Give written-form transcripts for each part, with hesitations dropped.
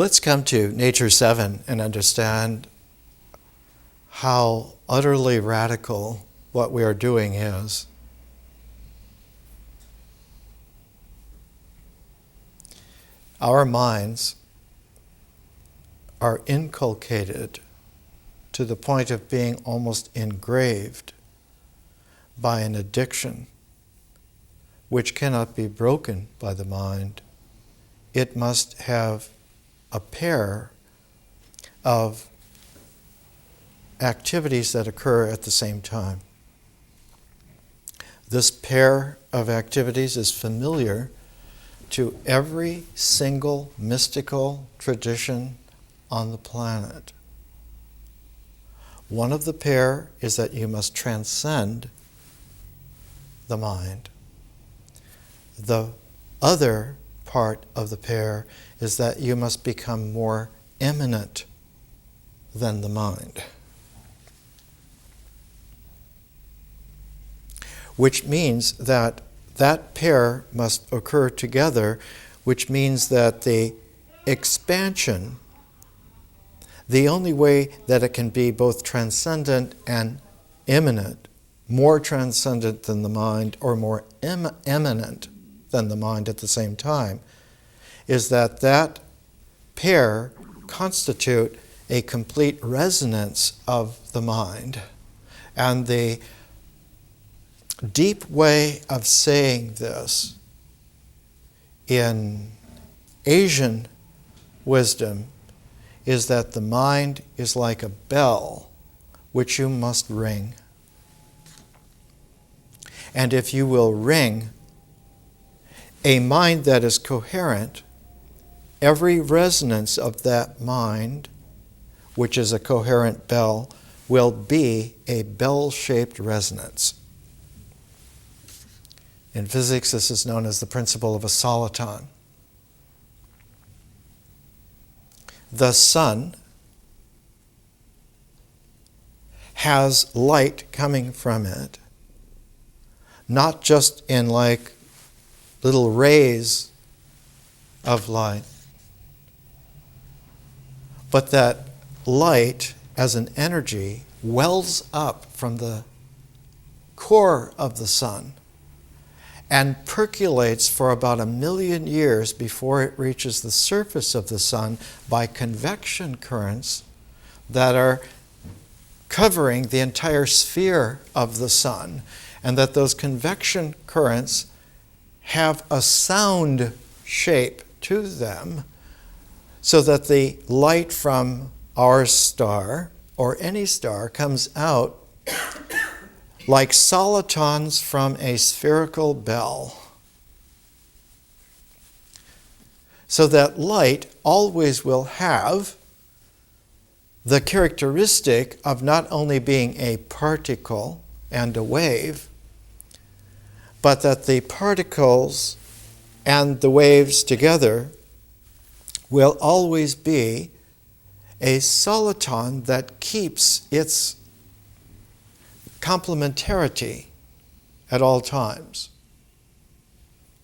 Let's come to Nature 7 and understand how utterly radical what we are doing is. Our minds are inculcated to the point of being almost engraved by an addiction which cannot be broken by the mind. It must have a pair of activities that occur at the same time. This pair of activities is familiar to every single mystical tradition on the planet. One of the pair is that you must transcend the mind. The other part of the pair is that you must become more eminent than the mind. Which means that that pair must occur together, which means that the expansion, the only way that it can be both transcendent and immanent, more transcendent than the mind or more eminent than the mind at the same time, is that that pair constitute a complete resonance of the mind. And the deep way of saying this in Asian wisdom is that the mind is like a bell which you must ring. And if you will ring a mind that is coherent, every resonance of that mind, which is a coherent bell, will be a bell-shaped resonance. In physics, this is known as the principle of a soliton. The sun has light coming from it, not just in like little rays of light, but that light as an energy wells up from the core of the sun and percolates for about 1 million years before it reaches the surface of the sun by convection currents that are covering the entire sphere of the sun, and that those convection currents have a sound shape to them, so that the light from our star, or any star, comes out like solitons from a spherical bell. So that light always will have the characteristic of not only being a particle and a wave, but that the particles and the waves together will always be a soliton that keeps its complementarity at all times.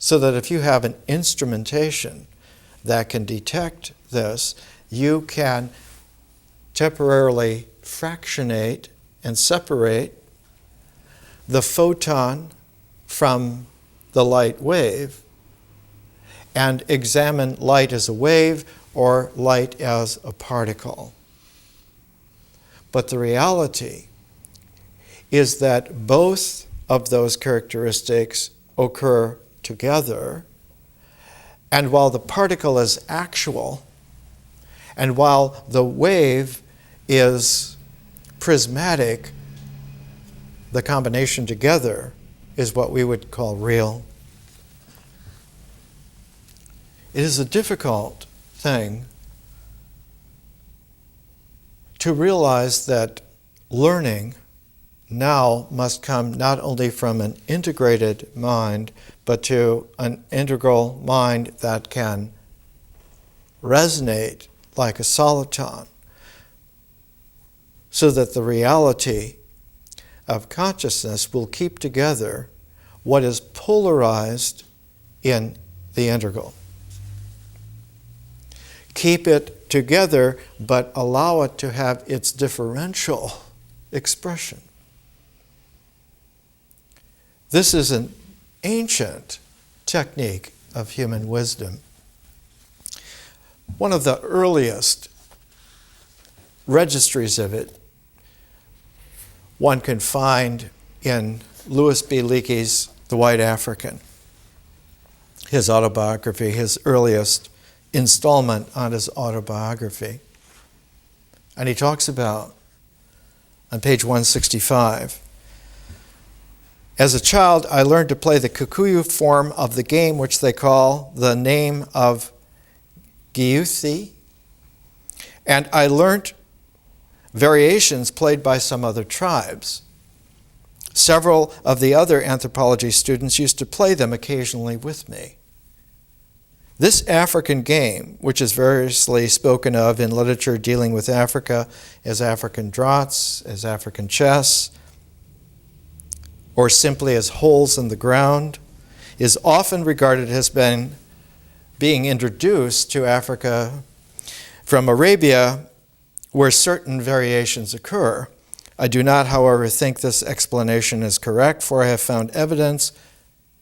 So that if you have an instrumentation that can detect this, you can temporarily fractionate and separate the photon from the light wave and examine light as a wave or light as a particle. But the reality is that both of those characteristics occur together, and while the particle is actual, and while the wave is prismatic, the combination together is what we would call real. It is a difficult thing to realize that learning now must come not only from an integrated mind, but to an integral mind that can resonate like a soliton, so that the reality of consciousness will keep together what is polarized in the integral. keep it together, but allow it to have its differential expression. This is an ancient technique of human wisdom. One of the earliest registries of it one can find in Louis B. Leakey's The White African, his autobiography, his earliest installment on his autobiography. And he talks about, on page 165, as a child, I learned to play the Kikuyu form of the game, which they call the name of Giuthi, and I learned variations played by some other tribes. Several of the other anthropology students used to play them occasionally with me. This African game, which is variously spoken of in literature dealing with Africa as African draughts, as African chess, or simply as holes in the ground, is often regarded as being introduced to Africa from Arabia, where certain variations occur. I do not, however, think this explanation is correct, for I have found evidence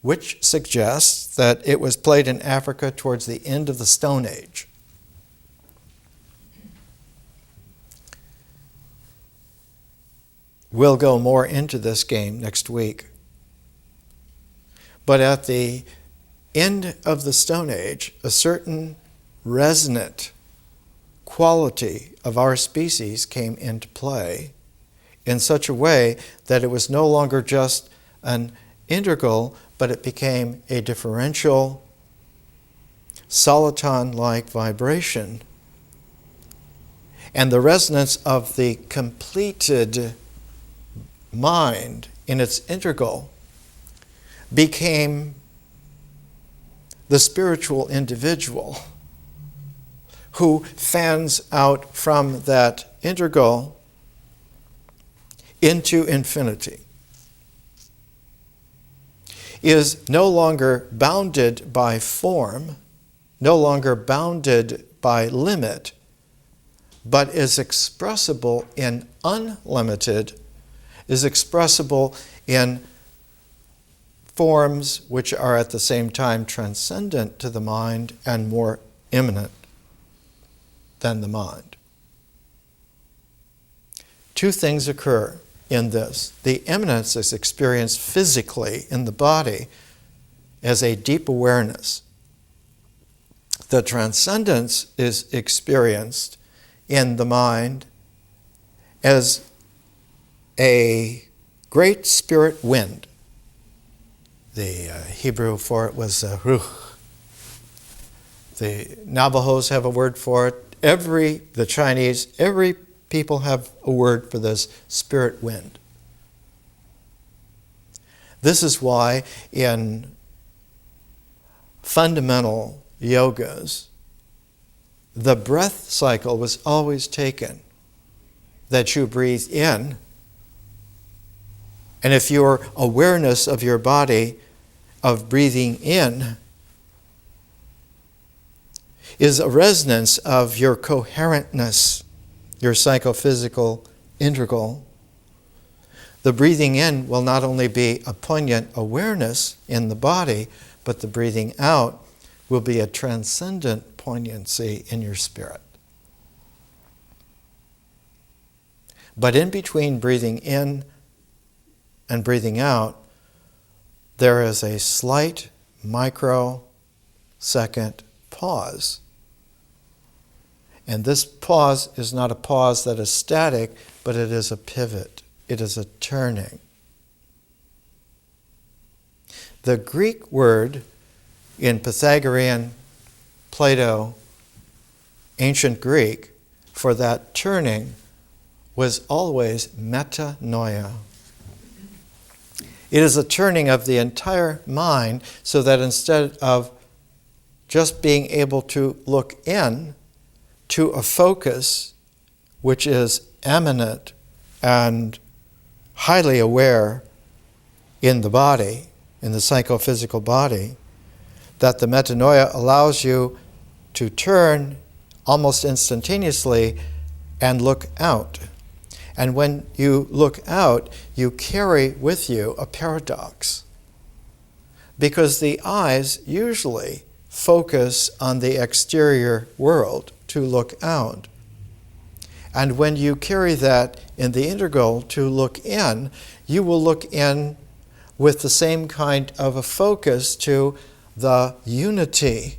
which suggests that it was played in Africa towards the end of the Stone Age. We'll go more into this game next week. But at the end of the Stone Age, a certain resonant quality of our species came into play in such a way that it was no longer just an integral, but it became a differential, soliton-like vibration. And the resonance of the completed mind in its integral became the spiritual individual who fans out from that integral into infinity, is no longer bounded by form, no longer bounded by limit, but is expressible in unlimited, is expressible in forms which are at the same time transcendent to the mind and more immanent than the mind. Two things occur in this. The immanence is experienced physically in the body as a deep awareness. The transcendence is experienced in the mind as a great spirit wind. The Hebrew for it was ruch. The Navajos have a word for it. The Chinese, every people have a word for this spirit wind. This is why in fundamental yogas, the breath cycle was always taken, that you breathe in, and if your awareness of your body, of breathing in, is a resonance of your coherentness, your psychophysical integral, the breathing in will not only be a poignant awareness in the body, but the breathing out will be a transcendent poignancy in your spirit. But in between breathing in and breathing out, there is a slight microsecond pause. And this pause is not a pause that is static, but it is a pivot. It is a turning. The Greek word in Pythagorean, Plato, ancient Greek, for that turning was always metanoia. It is a turning of the entire mind so that instead of just being able to look in to a focus which is eminent and highly aware in the body, in the psychophysical body, that the metanoia allows you to turn almost instantaneously and look out. And when you look out, you carry with you a paradox. Because the eyes usually focus on the exterior world to look out. And when you carry that in the integral to look in, you will look in with the same kind of a focus to the unity.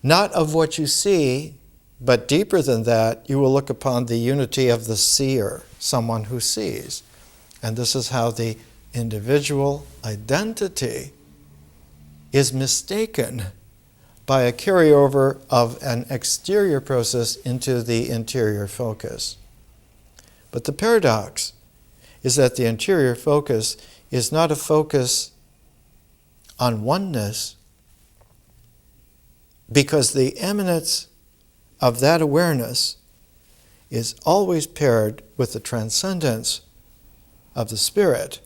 Not of what you see, but deeper than that, you will look upon the unity of the seer, someone who sees. And this is how the individual identity is mistaken by a carryover of an exterior process into the interior focus. But the paradox is that the interior focus is not a focus on oneness, because the eminence of that awareness is always paired with the transcendence of the spirit.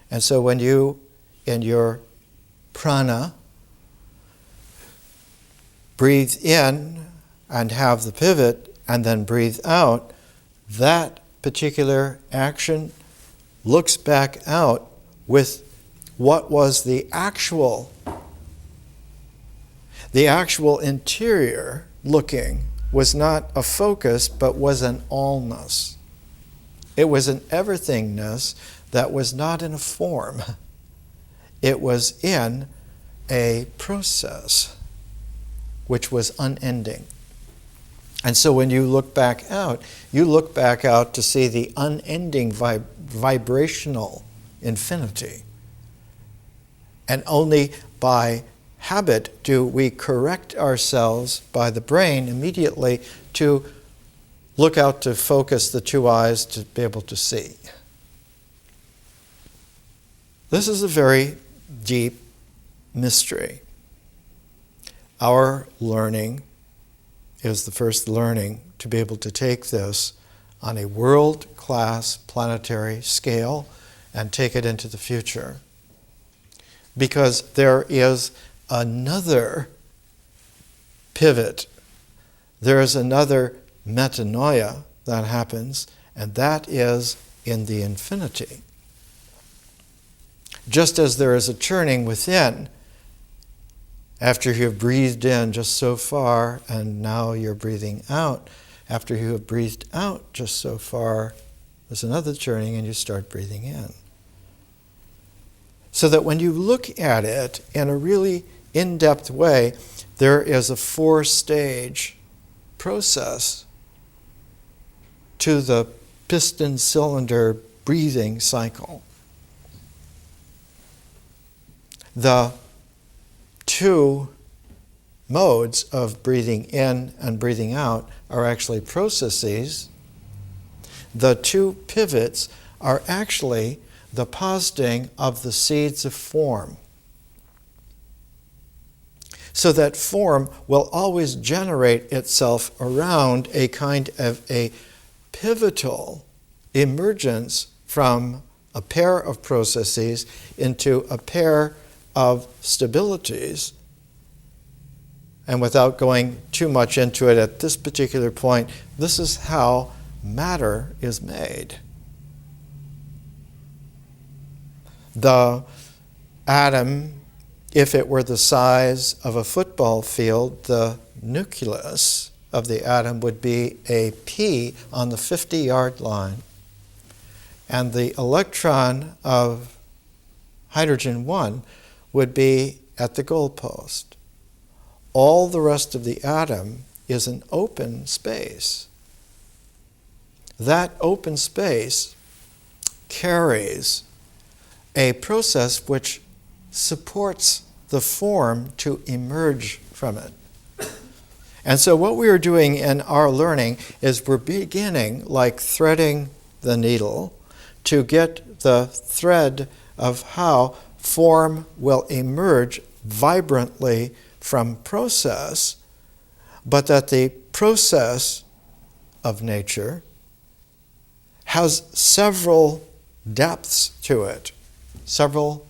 And so when you, in your prana, breathe in and have the pivot and then breathe out, that particular action looks back out with what was the actual interior looking was not a focus, but was an allness. It was an everythingness that was not in a form. It was in a process which was unending. And so when you look back out to see the unending vibrational infinity. And only by habit do we correct ourselves by the brain immediately to look out, to focus the two eyes to be able to see. This is a very deep mystery. Our learning is the first learning to be able to take this on a world-class planetary scale and take it into the future. Because there is another pivot, there is another metanoia that happens, and that is in the infinity. Just as there is a churning within, after you have breathed in just so far, and now you're breathing out, after you have breathed out just so far, there's another churning and you start breathing in. So that when you look at it in a really in-depth way, there is a 4-stage process to the piston cylinder breathing cycle. The 2 modes of breathing in and breathing out are actually processes. The 2 pivots are actually the positing of the seeds of form. So that form will always generate itself around a kind of a pivotal emergence from a pair of processes into a pair of stabilities. And without going too much into it at this particular point, this is how matter is made. The atom, if it were the size of a football field, the nucleus of the atom would be a P on the 50-yard line. And the electron of hydrogen 1 would be at the goalpost. All the rest of the atom is an open space. That open space carries a process which supports the form to emerge from it. And so what we are doing in our learning is we're beginning, like threading the needle, to get the thread of how form will emerge vibrantly from process, but that the process of nature has several depths to it, several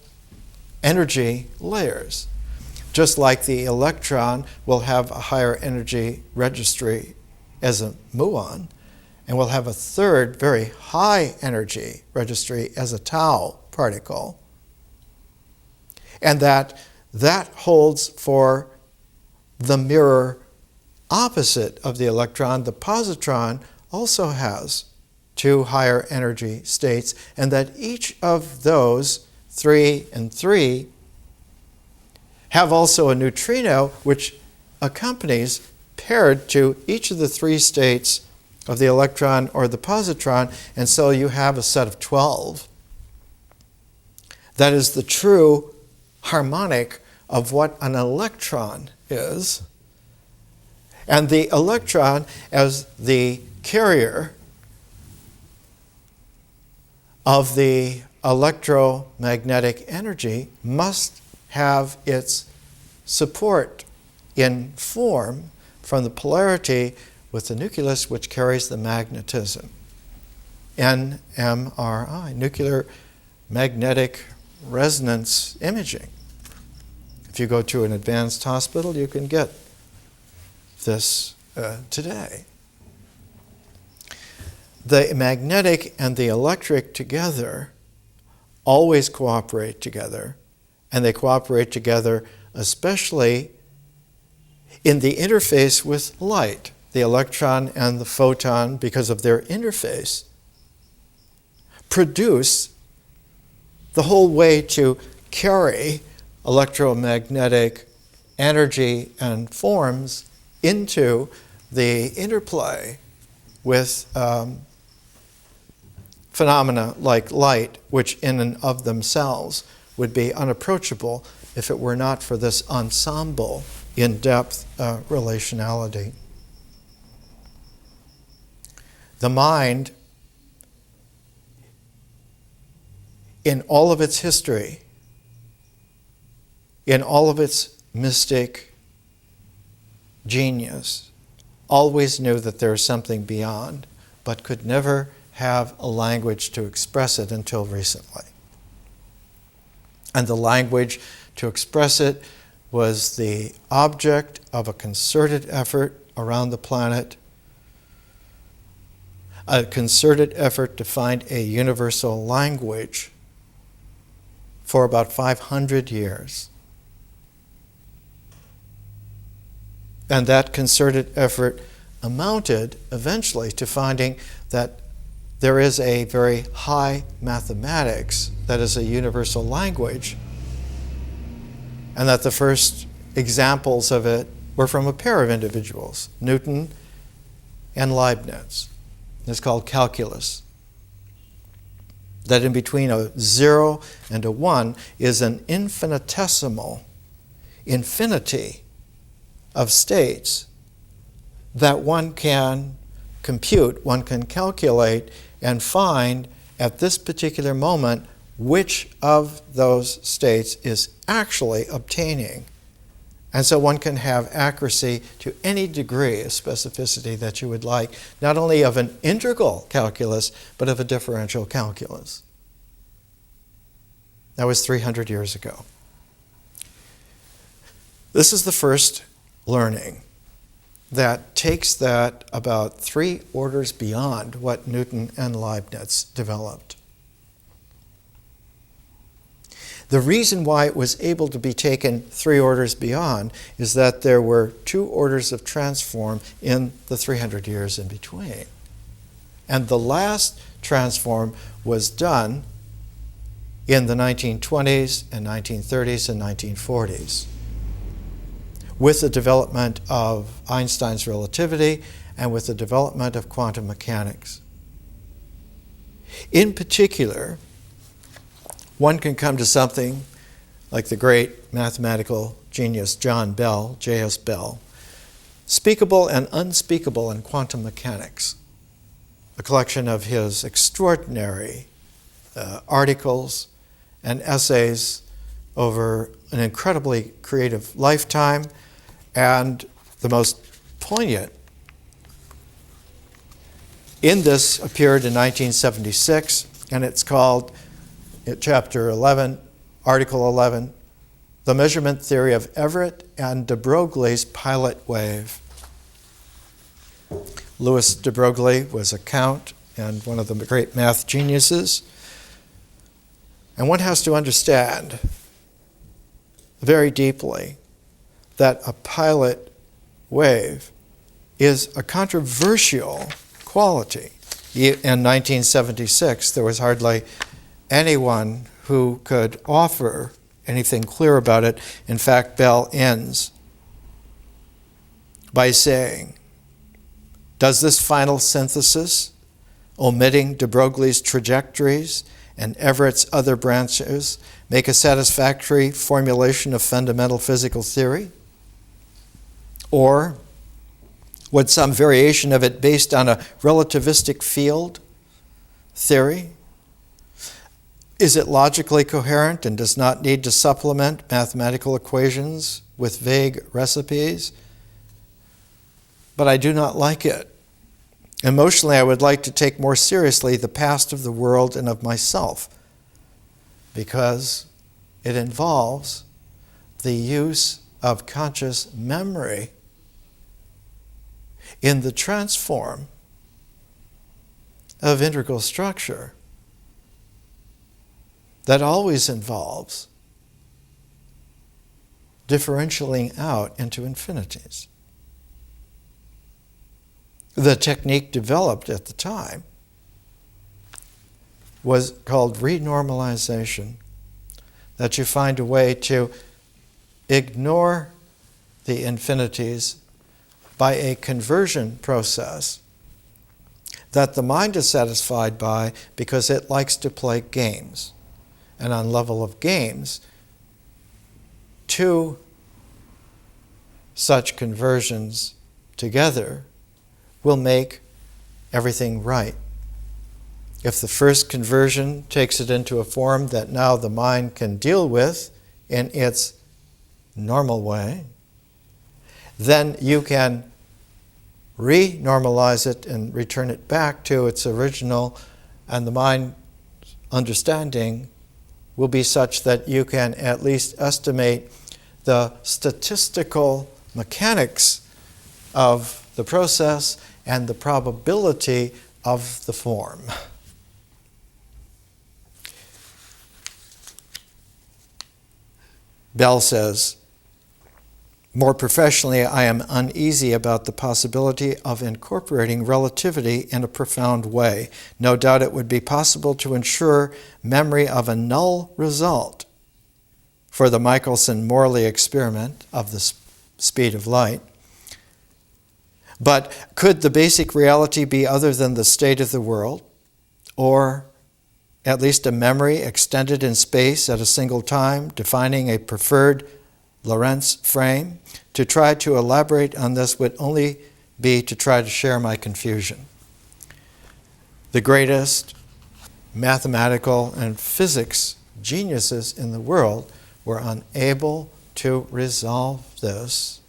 energy layers. Just like the electron will have a higher energy registry as a muon, and will have a third very high energy registry as a tau particle. And that holds for the mirror opposite of the electron. The positron also has two higher energy states, and that each of those, 3 and 3, have also a neutrino which accompanies paired to each of the 3 states of the electron or the positron, and so you have a set of 12. That is the true harmonic of what an electron is. And the electron, as the carrier of the electromagnetic energy, must have its support in form from the polarity with the nucleus which carries the magnetism. NMRI, nuclear magnetic resonance imaging. If you go to an advanced hospital, you can get this today. The magnetic and the electric together always cooperate together, and they cooperate together especially in the interface with light. The electron and the photon, because of their interface, produce the whole way to carry electromagnetic energy and forms into the interplay with phenomena like light, which in and of themselves would be unapproachable if it were not for this ensemble in-depth relationality. The mind, in all of its history, in all of its mystic genius, always knew that there is something beyond, but could never have a language to express it until recently. And the language to express it was the object of a concerted effort around the planet, a concerted effort to find a universal language for about 500 years. And that concerted effort amounted eventually to finding that there is a very high mathematics that is a universal language, and that the first examples of it were from a pair of individuals, Newton and Leibniz. It's called calculus. That in between a 0 and a 1 is an infinitesimal infinity of states that one can compute, one can calculate, and find at this particular moment which of those states is actually obtaining. And so one can have accuracy to any degree of specificity that you would like, not only of an integral calculus, but of a differential calculus. That was 300 years ago. This is the first learning that takes that about 3 orders beyond what Newton and Leibniz developed. The reason why it was able to be taken 3 orders beyond is that there were 2 orders of transform in the 300 years in between. And the last transform was done in the 1920s and 1930s and 1940s with the development of Einstein's relativity and with the development of quantum mechanics. In particular, one can come to something like the great mathematical genius John Bell, J.S. Bell, Speakable and Unspeakable in Quantum Mechanics, a collection of his extraordinary articles and essays over an incredibly creative lifetime. And the most poignant in this appeared in 1976, and it's called, Chapter 11, Article 11, the measurement theory of Everett and de Broglie's pilot wave. Louis de Broglie was a count and one of the great math geniuses. And one has to understand very deeply that a pilot wave is a controversial quality. In 1976, there was hardly anyone who could offer anything clear about it. In fact, Bell ends by saying, does this final synthesis, omitting de Broglie's trajectories and Everett's other branches, make a satisfactory formulation of fundamental physical theory? Or would some variation of it based on a relativistic field theory? Is it logically coherent and does not need to supplement mathematical equations with vague recipes? But I do not like it. Emotionally, I would like to take more seriously the past of the world and of myself, because it involves the use of conscious memory in the transform of integral structure that always involves differentialing out into infinities. The technique developed at the time was called renormalization, that you find a way to ignore the infinities by a conversion process that the mind is satisfied by because it likes to play games. And on level of games, two such conversions together will make everything right. If the first conversion takes it into a form that now the mind can deal with in its normal way, then you can renormalize it and return it back to its original, and the mind understanding will be such that you can at least estimate the statistical mechanics of the process and the probability of the form. Bell says, more professionally, I am uneasy about the possibility of incorporating relativity in a profound way. No doubt it would be possible to ensure memory of a null result for the Michelson-Morley experiment of the speed of light. But could the basic reality be other than the state of the world, or at least a memory extended in space at a single time, defining a preferred Lorentz frame? To try to elaborate on this would only be to try to share my confusion. The greatest mathematical and physics geniuses in the world were unable to resolve this,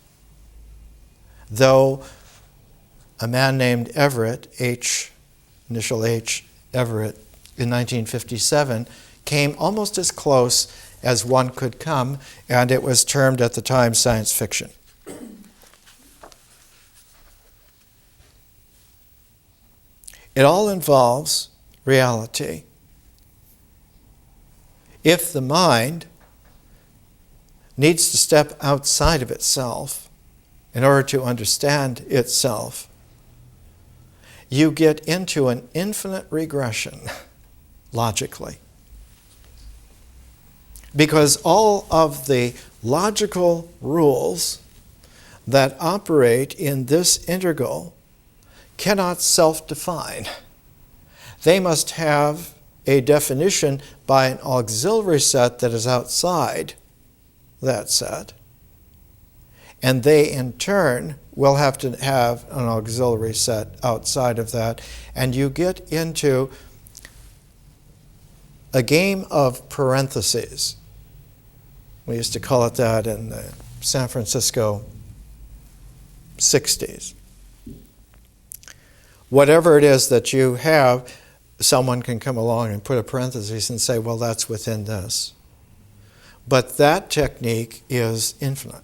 though a man named Everett, initial H, Everett, in 1957, came almost as close as one could come, and it was termed at the time science fiction. It all involves reality. If the mind needs to step outside of itself in order to understand itself, you get into an infinite regression, logically. Because all of the logical rules that operate in this integral cannot self-define. They must have a definition by an auxiliary set that is outside that set. And they, in turn, will have to have an auxiliary set outside of that. And you get into a game of parentheses. We used to call it that in the San Francisco 60s. Whatever it is that you have, someone can come along and put a parenthesis and say, well, that's within this. But that technique is infinite.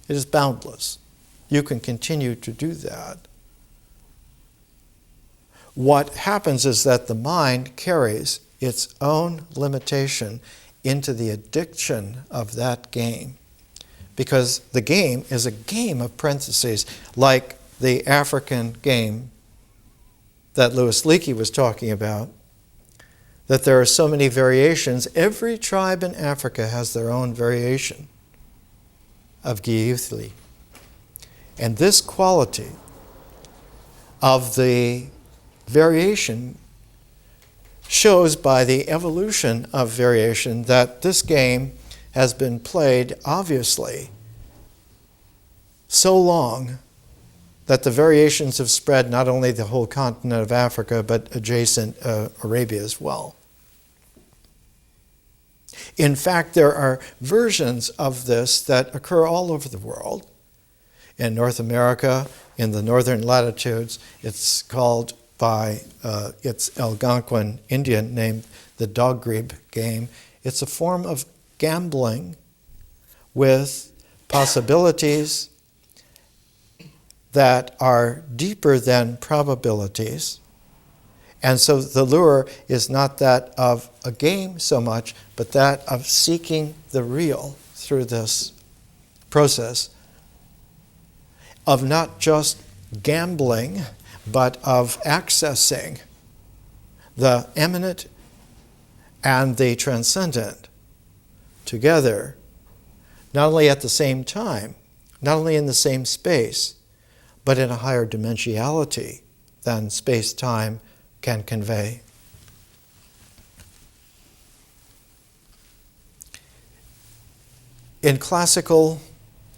It is boundless. You can continue to do that. What happens is that the mind carries its own limitation into the addiction of that game. Because the game is a game of parentheses, like the African game that Louis Leakey was talking about, that there are so many variations. Every tribe in Africa has their own variation of Giyuthli. And this quality of the variation shows by the evolution of variation that this game has been played, obviously, so long that the variations have spread not only the whole continent of Africa, but adjacent Arabia as well. In fact, there are versions of this that occur all over the world. In North America, in the northern latitudes, it's called by its Algonquin Indian name the Dogrib game. It's a form of gambling with possibilities that are deeper than probabilities. And so the lure is not that of a game so much, but that of seeking the real through this process of not just gambling, but of accessing the eminent and the transcendent together, not only at the same time, not only in the same space, but in a higher dimensionality than space-time can convey. In classical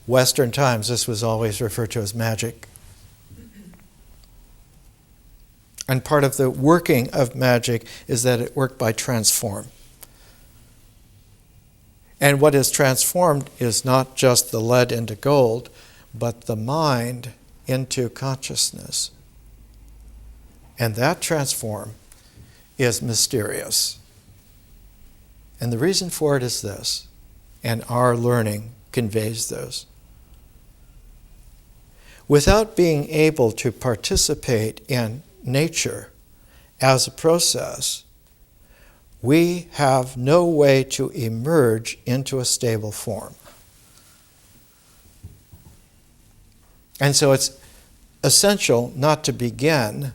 Western times, this was always referred to as magic. And part of the working of magic is that it worked by transform. And what is transformed is not just the lead into gold, but the mind into consciousness. And that transform is mysterious. And the reason for it is this, and our learning conveys this. Without being able to participate in nature as a process, we have no way to emerge into a stable form. And so it's essential not to begin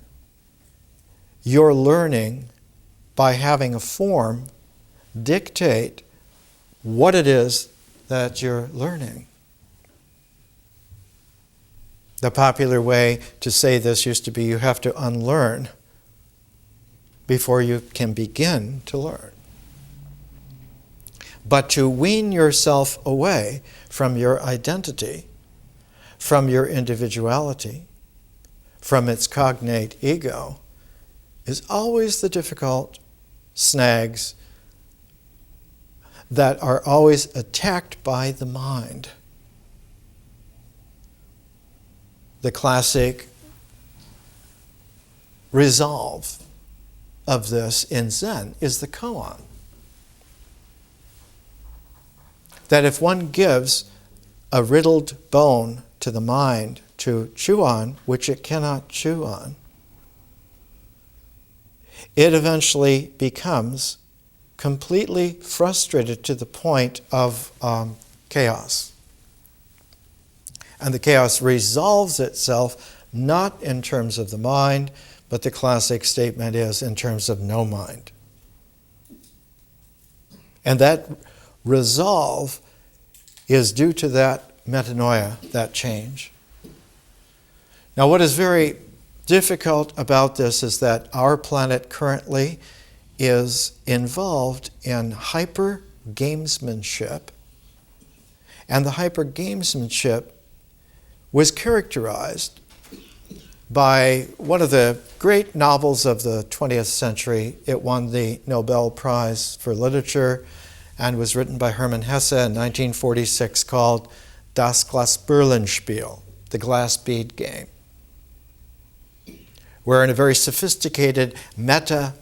your learning by having a form dictate what it is that you're learning. The popular way to say this used to be you have to unlearn before you can begin to learn. But to wean yourself away from your identity, from your individuality, from its cognate ego, is always the difficult snags that are always attacked by the mind. The classic resolve of this in Zen is the koan. That if one gives a riddled bone to the mind to chew on, which it cannot chew on, it eventually becomes completely frustrated to the point of chaos. And the chaos resolves itself not in terms of the mind, but the classic statement is in terms of no mind. And that resolve is due to that metanoia, that change. Now, what is very difficult about this is that our planet currently is involved in hypergamesmanship, and the hypergamesmanship was characterized by one of the great novels of the 20th century. It won the Nobel Prize for Literature and was written by Hermann Hesse in 1946, called Das Glasperlenspiel, the glass bead game, where in a very sophisticated meta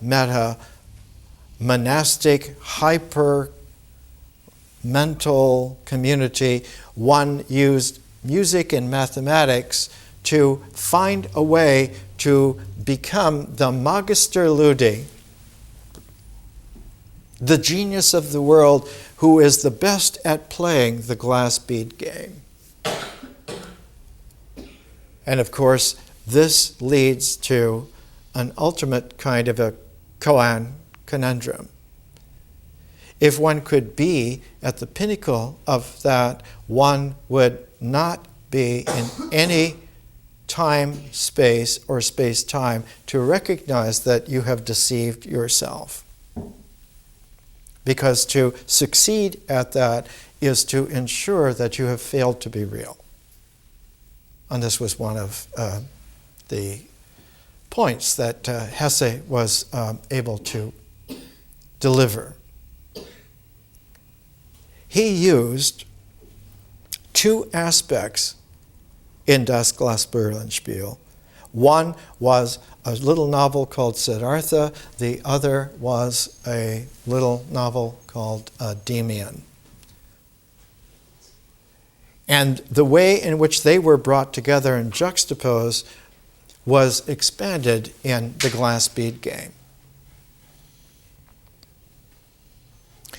monastic hyper mental community, one used music and mathematics to find a way to become the Magister Ludi, the genius of the world who is the best at playing the glass bead game. And of course, this leads to an ultimate kind of a koan conundrum. If one could be at the pinnacle of that, one would not be in any time, space, or space-time to recognize that you have deceived yourself. Because to succeed at that is to ensure that you have failed to be real. And this was one of the points that Hesse was able to deliver. He used two aspects in Das Glasperlenspiel. One was a little novel called Siddhartha. The other was a little novel called Demian. And the way in which they were brought together and juxtaposed was expanded in the glass bead game.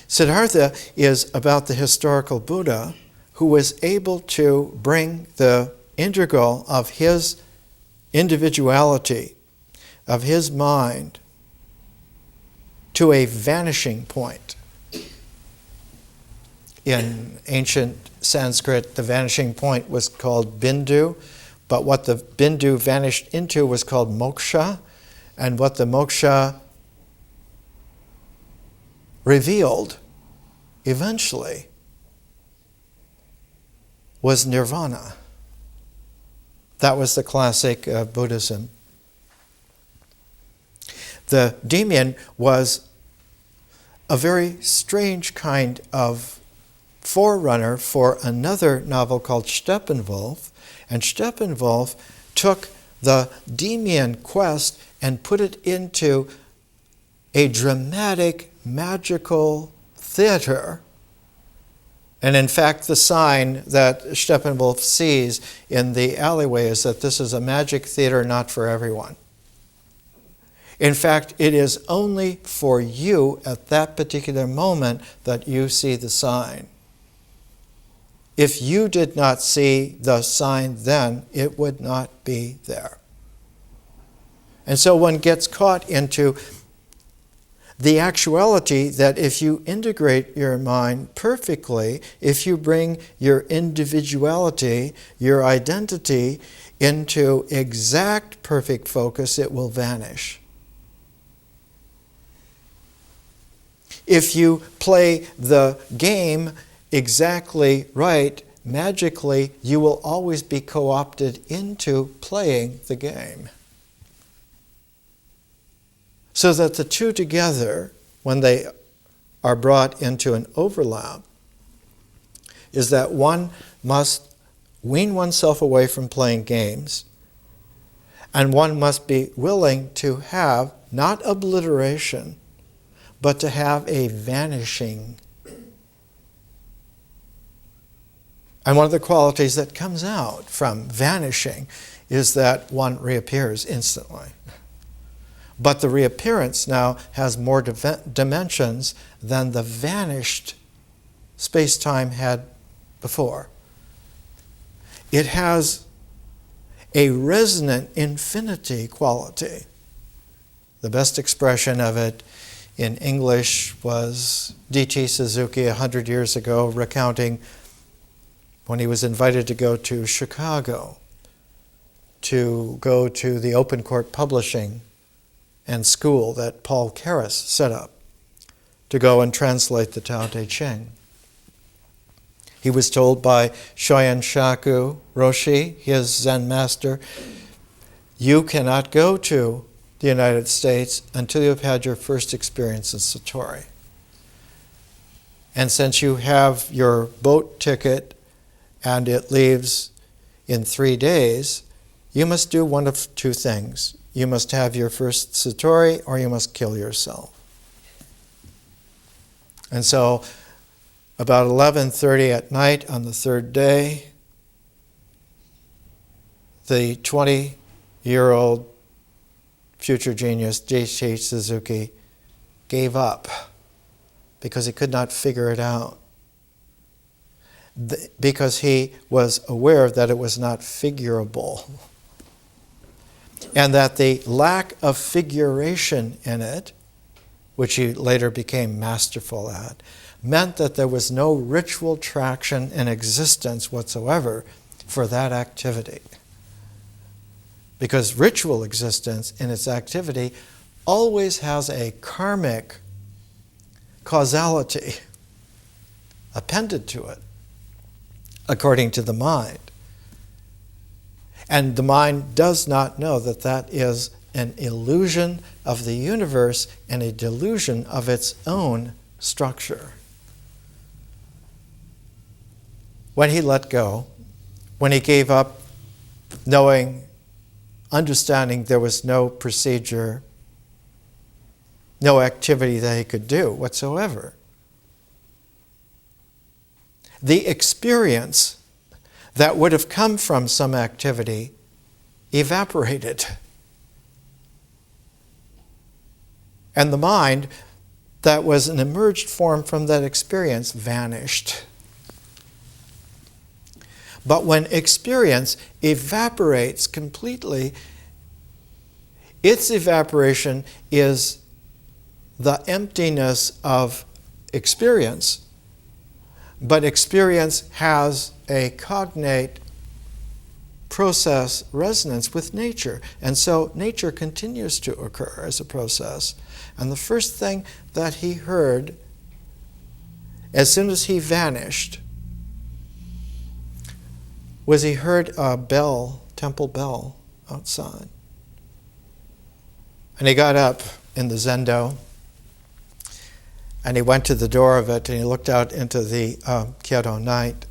Siddhartha is about the historical Buddha who was able to bring the integral of his individuality, of his mind, to a vanishing point. In ancient Sanskrit, the vanishing point was called bindu, but what the bindu vanished into was called moksha, and what the moksha revealed eventually was nirvana. That was the classic Buddhism. The Demian was a very strange kind of forerunner for another novel called Steppenwolf, and Steppenwolf took the Demian quest and put it into a dramatic, magical theater. And in fact, the sign that Steppenwolf sees in the alleyway is that this is a magic theater not for everyone. In fact, it is only for you at that particular moment that you see the sign. If you did not see the sign then, it would not be there. And so one gets caught into the actuality that if you integrate your mind perfectly, if you bring your individuality, your identity into exact perfect focus, it will vanish. If you play the game exactly right, magically, you will always be co-opted into playing the game. So that the two together, when they are brought into an overlap, is that one must wean oneself away from playing games, and one must be willing to have not obliteration, but to have a vanishing. And one of the qualities that comes out from vanishing is that one reappears instantly. But the reappearance now has more dimensions than the vanished space-time had before. It has a resonant infinity quality. The best expression of it in English was D.T. Suzuki 100 years ago, recounting when he was invited to go to Chicago, to go to the open court publishing and school that Paul Karras set up to go and translate the Tao Te Ching. He was told by Shoyen Shaku Roshi, his Zen master, you cannot go to the United States until you've had your first experience in Satori. And since you have your boat ticket and it leaves in 3 days, you must do one of two things. You must have your first Satori or you must kill yourself. And so about 11:30 at night on the third day, the 20-year-old future genius J.H. Suzuki gave up because he could not figure it out. Because he was aware that it was not figurable. And that the lack of figuration in it, which he later became masterful at, meant that there was no ritual traction in existence whatsoever for that activity. Because ritual existence in its activity always has a karmic causality appended to it, according to the mind. And the mind does not know that that is an illusion of the universe and a delusion of its own structure. When he let go, when he gave up knowing, understanding there was no procedure, no activity that he could do whatsoever, the experience that would have come from some activity evaporated. And the mind that was an emerged form from that experience vanished. But when experience evaporates completely, its evaporation is the emptiness of experience, but experience has a cognate process resonance with nature. And so nature continues to occur as a process. And the first thing that he heard, as soon as he vanished, was he heard a bell, temple bell, outside. And he got up in the zendo, and he went to the door of it, and he looked out into the Kyoto night,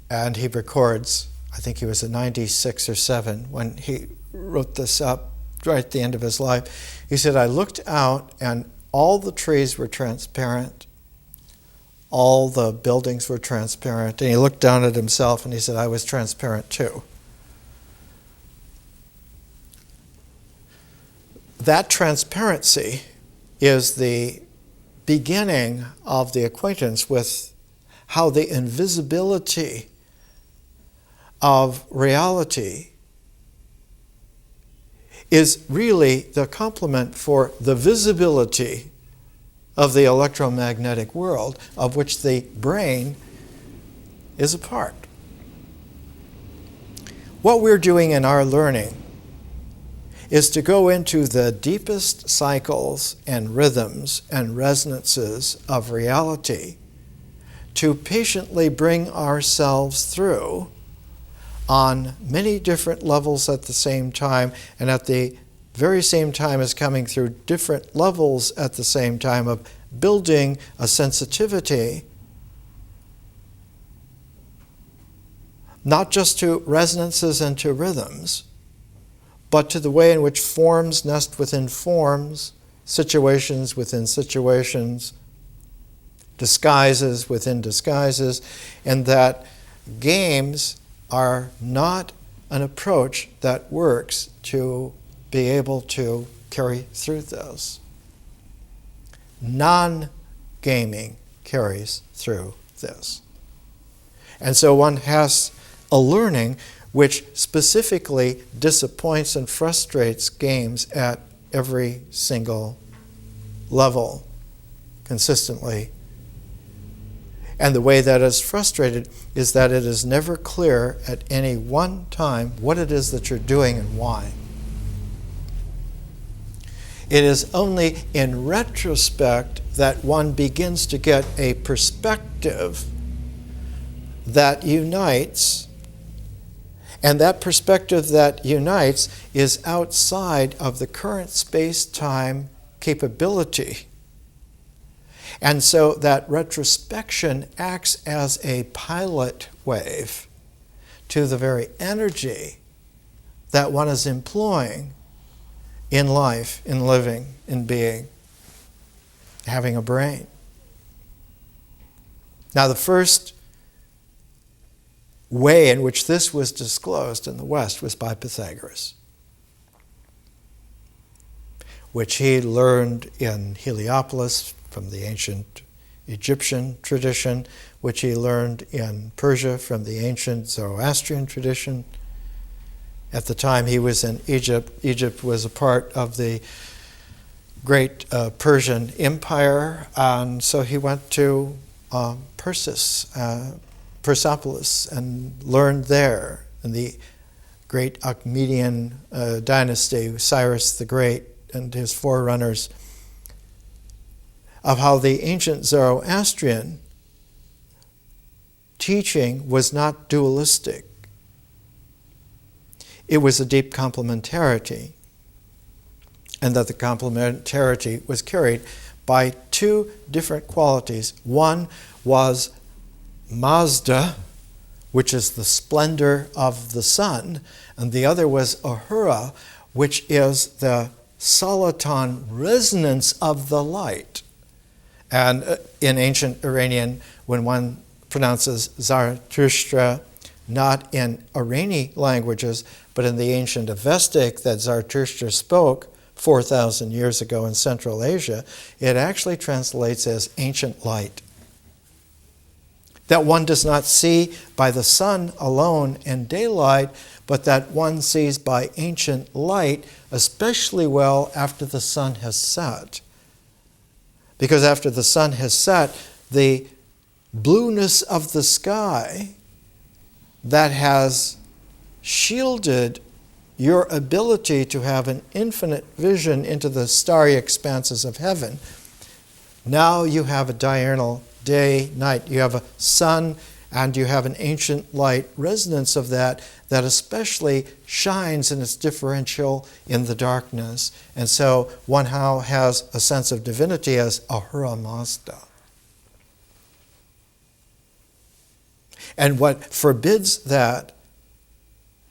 and he records, I think he was at 96 or 7 when he wrote this up right at the end of his life. He said, I looked out, and all the trees were transparent. All the buildings were transparent. And he looked down at himself and he said, I was transparent too. That transparency is the beginning of the acquaintance with how the invisibility of reality is really the complement for the visibility of the electromagnetic world, of which the brain is a part. What we're doing in our learning is to go into the deepest cycles and rhythms and resonances of reality, to patiently bring ourselves through on many different levels at the same time, and at the very same time as coming through different levels at the same time of building a sensitivity, not just to resonances and to rhythms, but to the way in which forms nest within forms, situations within situations, disguises within disguises, and that games are not an approach that works to be able to carry through those. Non-gaming carries through this. And so one has a learning which specifically disappoints and frustrates games at every single level consistently. And the way that is frustrated is that it is never clear at any one time what it is that you're doing and why. It is only in retrospect that one begins to get a perspective that unites, and that perspective that unites is outside of the current space-time capability. And so that retrospection acts as a pilot wave to the very energy that one is employing in life, in living, in being, having a brain. Now, the first way in which this was disclosed in the West was by Pythagoras, which he learned in Heliopolis from the ancient Egyptian tradition, which he learned in Persia from the ancient Zoroastrian tradition. At the time he was in Egypt, Egypt was a part of the great Persian Empire, and so he went to Persepolis, and learned there in the great Achaemenid dynasty, Cyrus the Great and his forerunners, of how the ancient Zoroastrian teaching was not dualistic. It was a deep complementarity, and that the complementarity was carried by two different qualities. One was Mazda, which is the splendor of the sun, and the other was Ahura, which is the Soliton resonance of the light. And in ancient Iranian, when one pronounces Zarathustra, not in Irani languages, but in the ancient Avestic that Zarathustra spoke 4,000 years ago in Central Asia, it actually translates as ancient light. That one does not see by the sun alone in daylight, but that one sees by ancient light, especially well after the sun has set. Because after the sun has set, the blueness of the sky that has shielded your ability to have an infinite vision into the starry expanses of heaven, now you have a diurnal day, night. You have a sun and you have an ancient light resonance of that especially shines in its differential in the darkness. And so one now has a sense of divinity as Ahura Mazda. And what forbids that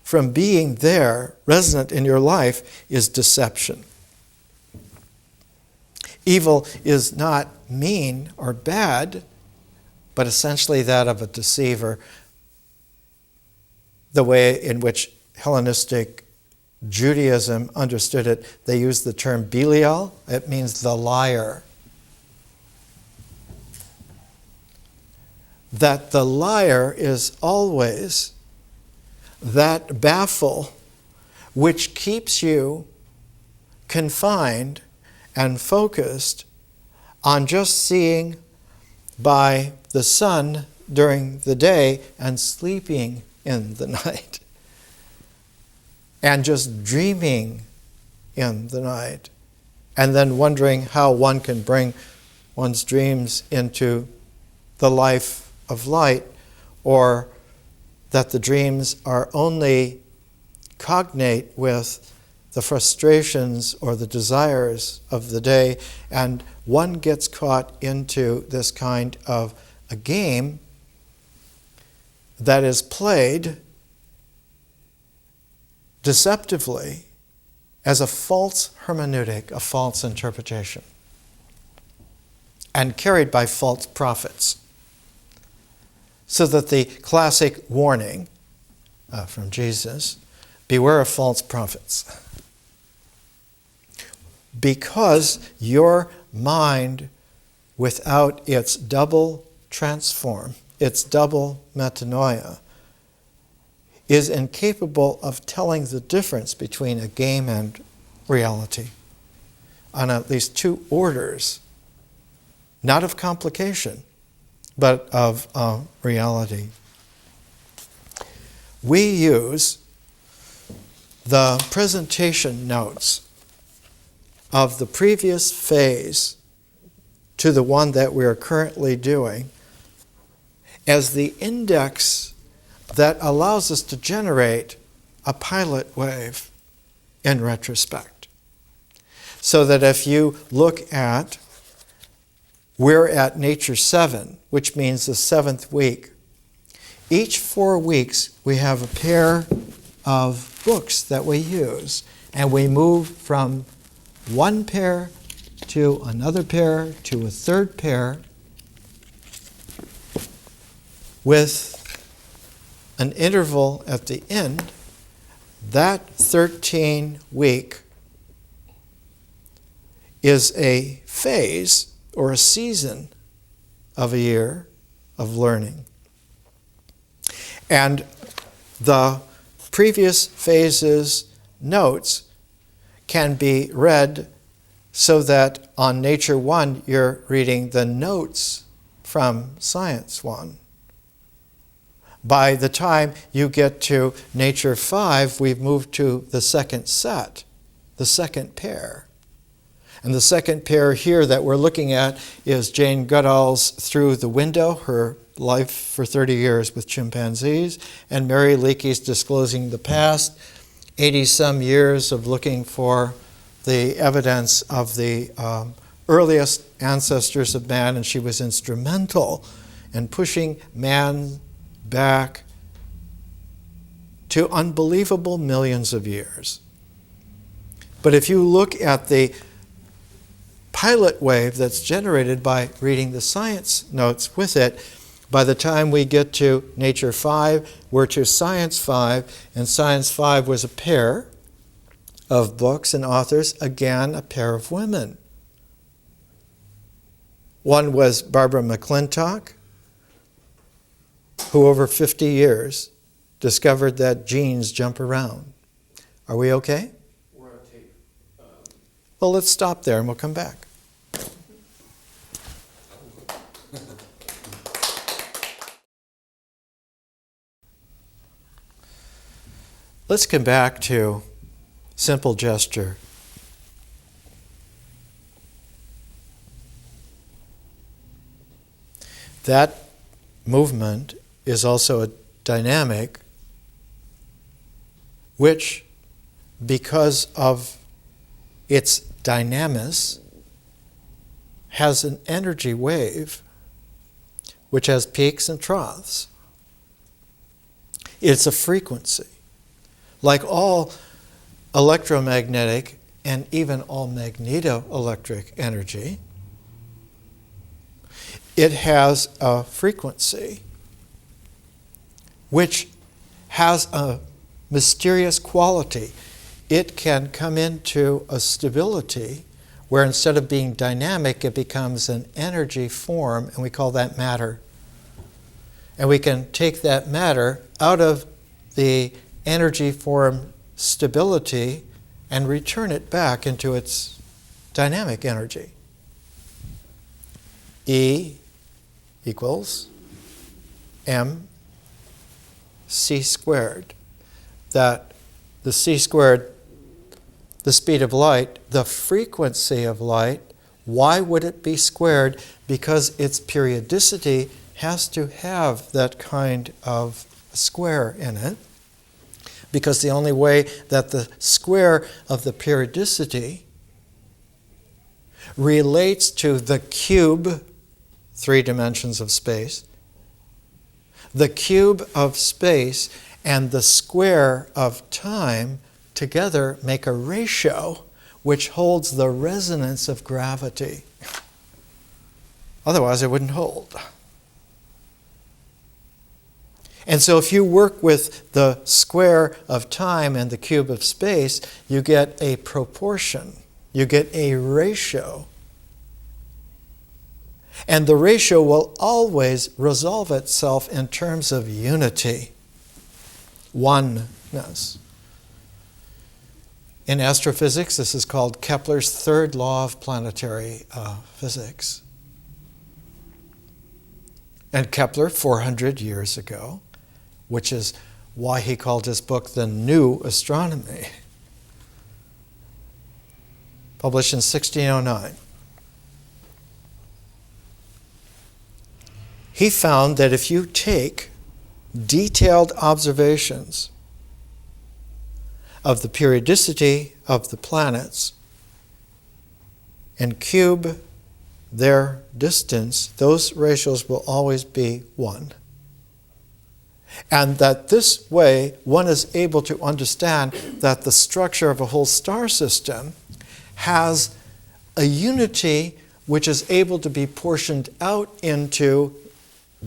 from being there, resonant in your life, is deception. Evil is not mean or bad, but essentially that of a deceiver. The way in which Hellenistic Judaism understood it, they used the term Belial. It means the liar. That the liar is always that baffle which keeps you confined and focused on just seeing by the sun during the day and sleeping in the night, and just dreaming in the night, and then wondering how one can bring one's dreams into the life of light, or that the dreams are only cognate with the frustrations or the desires of the day, and one gets caught into this kind of a game that is played deceptively as a false hermeneutic, a false interpretation, and carried by false prophets. So that the classic warning from Jesus, beware of false prophets. Because your mind, without its double transform, its double metanoia, is incapable of telling the difference between a game and reality on at least two orders, not of complication, but of reality. We use the presentation notes of the previous phase to the one that we are currently doing as the index that allows us to generate a pilot wave in retrospect. So that if you look at, we're at Nature 7, which means the 7th week. Each 4 weeks we have a pair of books that we use, and we move from one pair to another pair to a third pair. with an interval at the end, that 13-week is a phase or a season of a year of learning. And the previous phases notes can be read so that on Nature 1 you're reading the notes from Science 1. By the time you get to Nature 5, we've moved to the second set, the second pair. And the second pair here that we're looking at is Jane Goodall's Through the Window, her life for 30 years with chimpanzees, and Mary Leakey's Disclosing the Past, 80-some years of looking for the evidence of the earliest ancestors of man, and she was instrumental in pushing man back to unbelievable millions of years. But if you look at the pilot wave that's generated by reading the science notes with it, by the time we get to Nature 5, we're to Science 5, and Science 5 was a pair of books and authors, again, a pair of women. One was Barbara McClintock, who over 50 years discovered that genes jump around. Are we okay? We're on tape. Well, let's stop there and we'll come back. Let's come back to simple gesture. That movement is also a dynamic which, because of its dynamis, has an energy wave which has peaks and troughs. It's a frequency. Like all electromagnetic and even all magnetoelectric energy, it has a frequency which has a mysterious quality. It can come into a stability where instead of being dynamic, it becomes an energy form, and we call that matter. And we can take that matter out of the energy form stability and return it back into its dynamic energy. E equals mc². That the c², the speed of light, the frequency of light, why would it be squared? Because its periodicity has to have that kind of square in it. Because the only way that the square of the periodicity relates to the cube, 3 dimensions of space, the cube of space and the square of time together make a ratio which holds the resonance of gravity. Otherwise, it wouldn't hold. And so if you work with the square of time and the cube of space, you get a proportion, you get a ratio. And the ratio will always resolve itself in terms of unity, oneness. In astrophysics, this is called Kepler's third law of planetary physics. And Kepler, 400 years ago, which is why he called his book The New Astronomy, published in 1609. He found that if you take detailed observations of the periodicity of the planets and cube their distance, those ratios will always be 1. And that this way, one is able to understand that the structure of a whole star system has a unity which is able to be portioned out into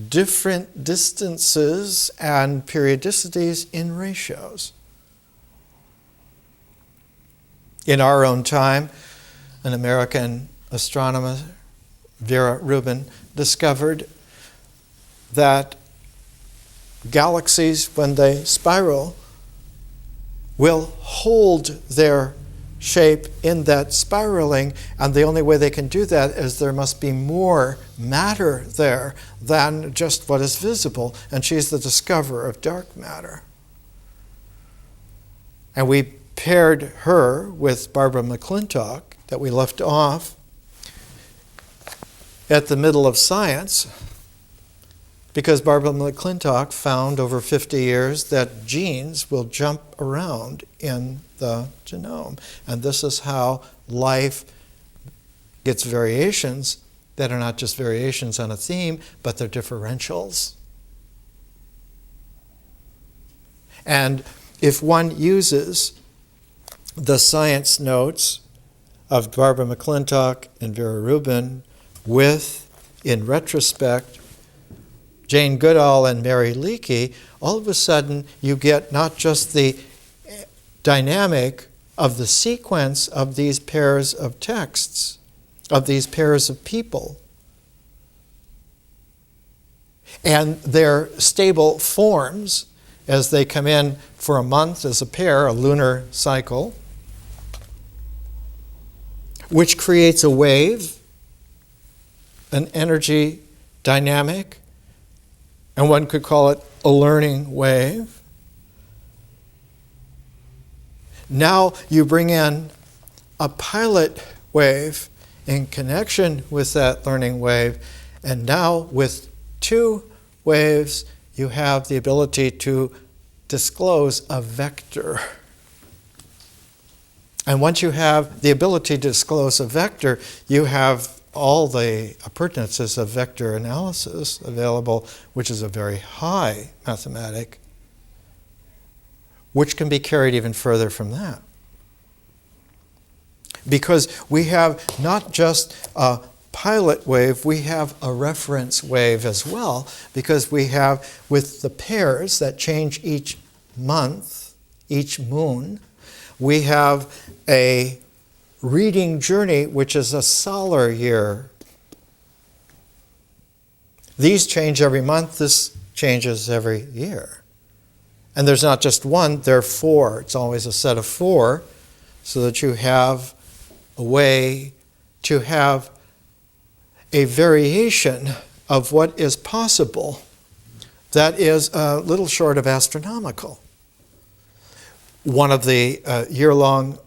different distances and periodicities in ratios. In our own time, an American astronomer, Vera Rubin, discovered that galaxies, when they spiral, will hold their shape in that spiraling, and the only way they can do that is there must be more matter there than just what is visible, and she's the discoverer of dark matter. And we paired her with Barbara McClintock, that we left off at the middle of science, because Barbara McClintock found over 50 years that genes will jump around in the genome. And this is how life gets variations that are not just variations on a theme, but they're differentials. And if one uses the science notes of Barbara McClintock and Vera Rubin with, in retrospect, Jane Goodall and Mary Leakey, all of a sudden you get not just the dynamic of the sequence of these pairs of texts, of these pairs of people, and their stable forms as they come in for a month as a pair, a lunar cycle, which creates a wave, an energy dynamic, and one could call it a learning wave. Now you bring in a pilot wave in connection with that learning wave, and now with two waves you have the ability to disclose a vector. And once you have the ability to disclose a vector, you have all the appurtenances of vector analysis available, which is a very high mathematic, which can be carried even further from that. Because we have not just a pilot wave, we have a reference wave as well, because we have, with the pairs that change each month, each moon, we have a reading journey, which is a solar year. These change every month, this changes every year. And there's not just one, there are four. It's always a set of four, so that you have a way to have a variation of what is possible that is a little short of astronomical. One of the year-long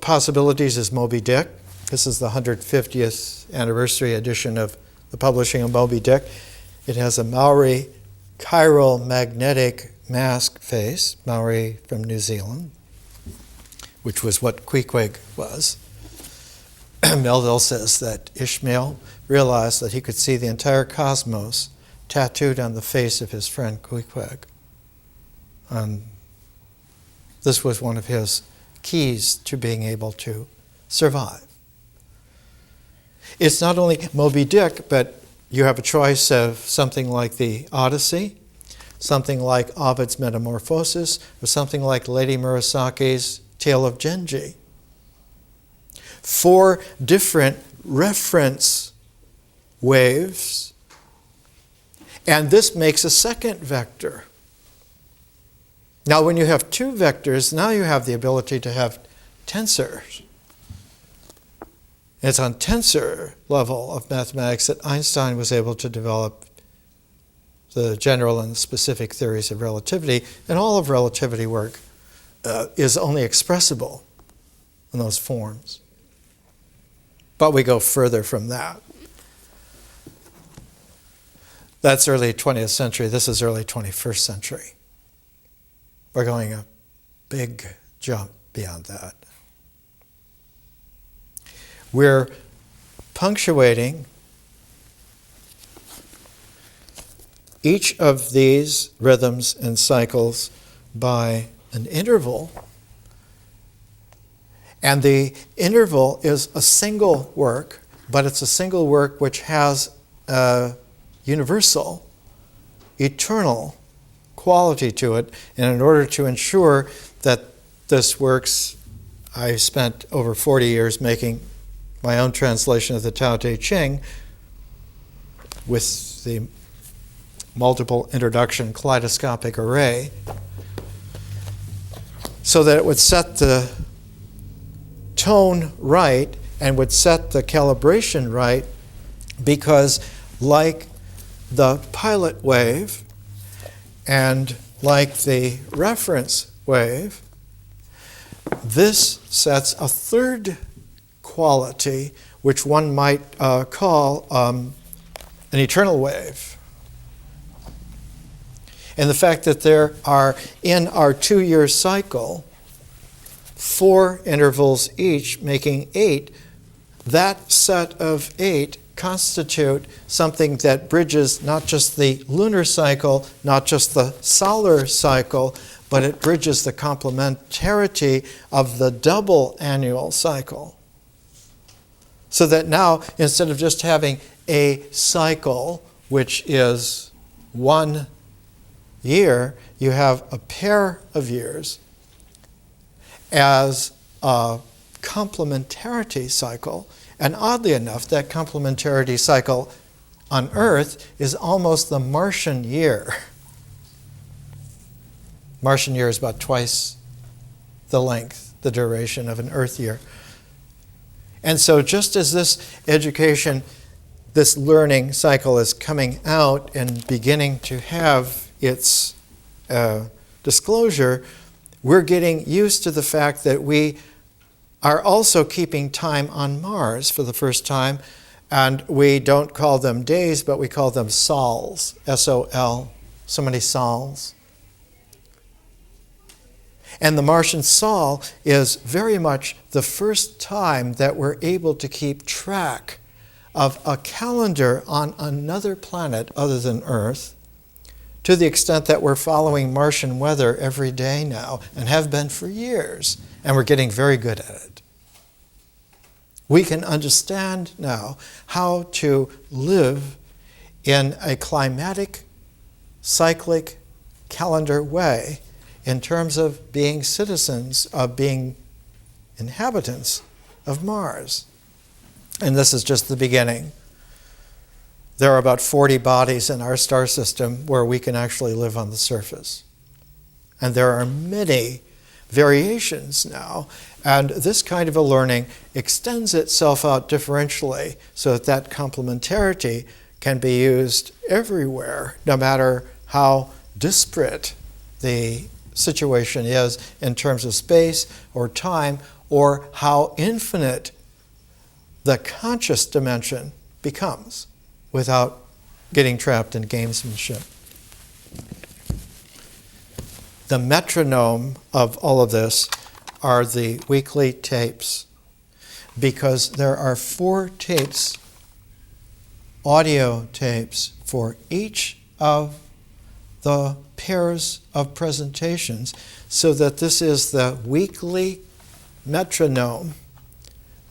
possibilities is Moby Dick. This is the 150th anniversary edition of the publishing of Moby Dick. It has a Maori chiral magnetic mask face, Maori from New Zealand, which was what Queequeg was. Melville says that Ishmael realized that he could see the entire cosmos tattooed on the face of his friend Queequeg. This was one of his keys to being able to survive. It's not only Moby Dick, but you have a choice of something like the Odyssey, something like Ovid's Metamorphosis, or something like Lady Murasaki's Tale of Genji. 4 different reference waves, and this makes a second vector. Now, when you have 2 vectors, now you have the ability to have tensors. It's on tensor level of mathematics that Einstein was able to develop the general and specific theories of relativity, and all of relativity work is only expressible in those forms. But we go further from that. That's early 20th century. This is early 21st century. We're going a big jump beyond that. We're punctuating each of these rhythms and cycles by an interval. And the interval is a single work, but it's a single work which has a universal, eternal quality to it. And in order to ensure that this works, I spent over 40 years making my own translation of the Tao Te Ching with the multiple introduction kaleidoscopic array, so that it would set the tone right and would set the calibration right, because like the pilot wave and like the reference wave, this sets a third quality, which one might call an eternal wave. And the fact that there are, in our 2-year cycle, 4 intervals each, making 8, that set of 8 constitute something that bridges not just the lunar cycle, not just the solar cycle, but it bridges the complementarity of the double annual cycle. So that now, instead of just having a cycle, which is 1 year, you have a pair of years as a complementarity cycle. And oddly enough, that complementarity cycle on Earth is almost the Martian year. Martian year is about twice the length, the duration of an Earth year. And so just as this education, this learning cycle is coming out and beginning to have its disclosure, we're getting used to the fact that we are also keeping time on Mars for the first time, and we don't call them days, but we call them sols, S-O-L, so many sols. And the Martian sol is very much the first time that we're able to keep track of a calendar on another planet other than Earth, to the extent that we're following Martian weather every day now, and have been for years, and we're getting very good at it. We can understand now how to live in a climatic, cyclic, calendar way in terms of being citizens, of being inhabitants of Mars. And this is just the beginning. There are about 40 bodies in our star system where we can actually live on the surface. And there are many variations now, and this kind of a learning extends itself out differentially so that that complementarity can be used everywhere, no matter how disparate the situation is in terms of space or time, or how infinite the conscious dimension becomes without getting trapped in gamesmanship. The metronome of all of this are the weekly tapes, because there are 4 tapes, audio tapes, for each of the pairs of presentations, so that this is the weekly metronome,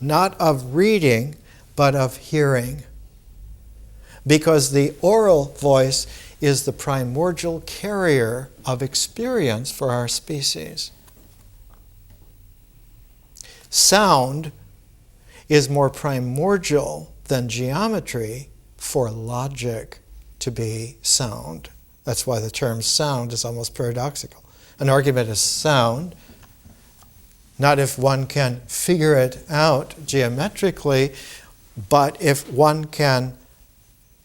not of reading, but of hearing. Because the oral voice is the primordial carrier of experience for our species. Sound is more primordial than geometry for logic to be sound. That's why the term sound is almost paradoxical. An argument is sound, not if one can figure it out geometrically, but if one can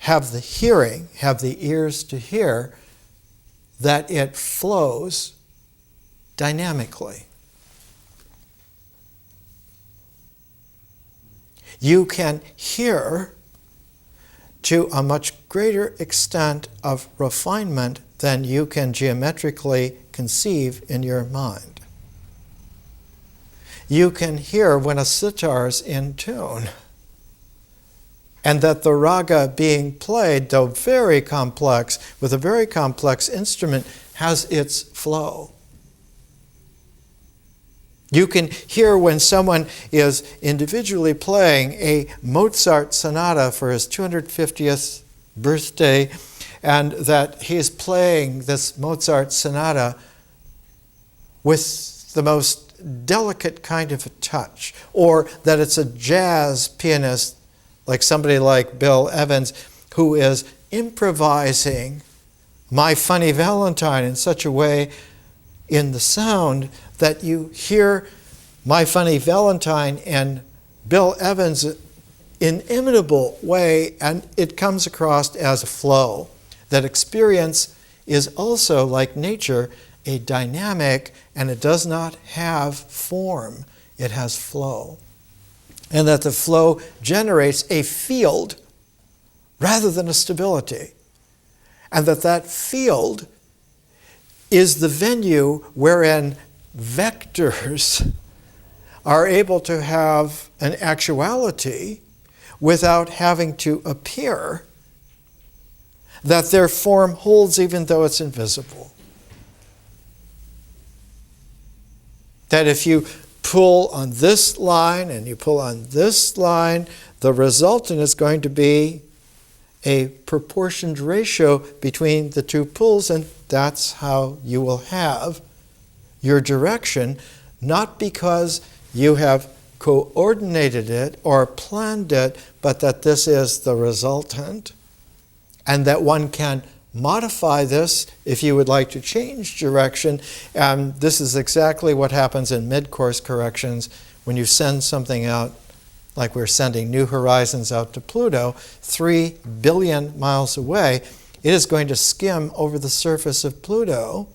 have the hearing, have the ears to hear, that it flows dynamically. You can hear to a much greater extent of refinement than you can geometrically conceive in your mind. You can hear when a sitar's in tune, and that the raga being played, though very complex, with a very complex instrument, has its flow. You can hear when someone is individually playing a Mozart sonata for his 250th birthday, and that he is playing this Mozart sonata with the most delicate kind of a touch, or that it's a jazz pianist like somebody like Bill Evans who is improvising My Funny Valentine in such a way in the sound that you hear My Funny Valentine and Bill Evans' inimitable way, and it comes across as a flow. That experience is also, like nature, a dynamic, and it does not have form. It has flow. And that the flow generates a field rather than a stability. And that field is the venue wherein vectors are able to have an actuality without having to appear, that their form holds even though it's invisible. That if you pull on this line and you pull on this line, the resultant is going to be a proportioned ratio between the two pulls, and that's how you will have your direction, not because you have coordinated it or planned it, but that this is the resultant, and that one can modify this if you would like to change direction. And this is exactly what happens in mid-course corrections when you send something out, like we're sending New Horizons out to Pluto, 3 billion miles away. It is going to skim over the surface of Pluto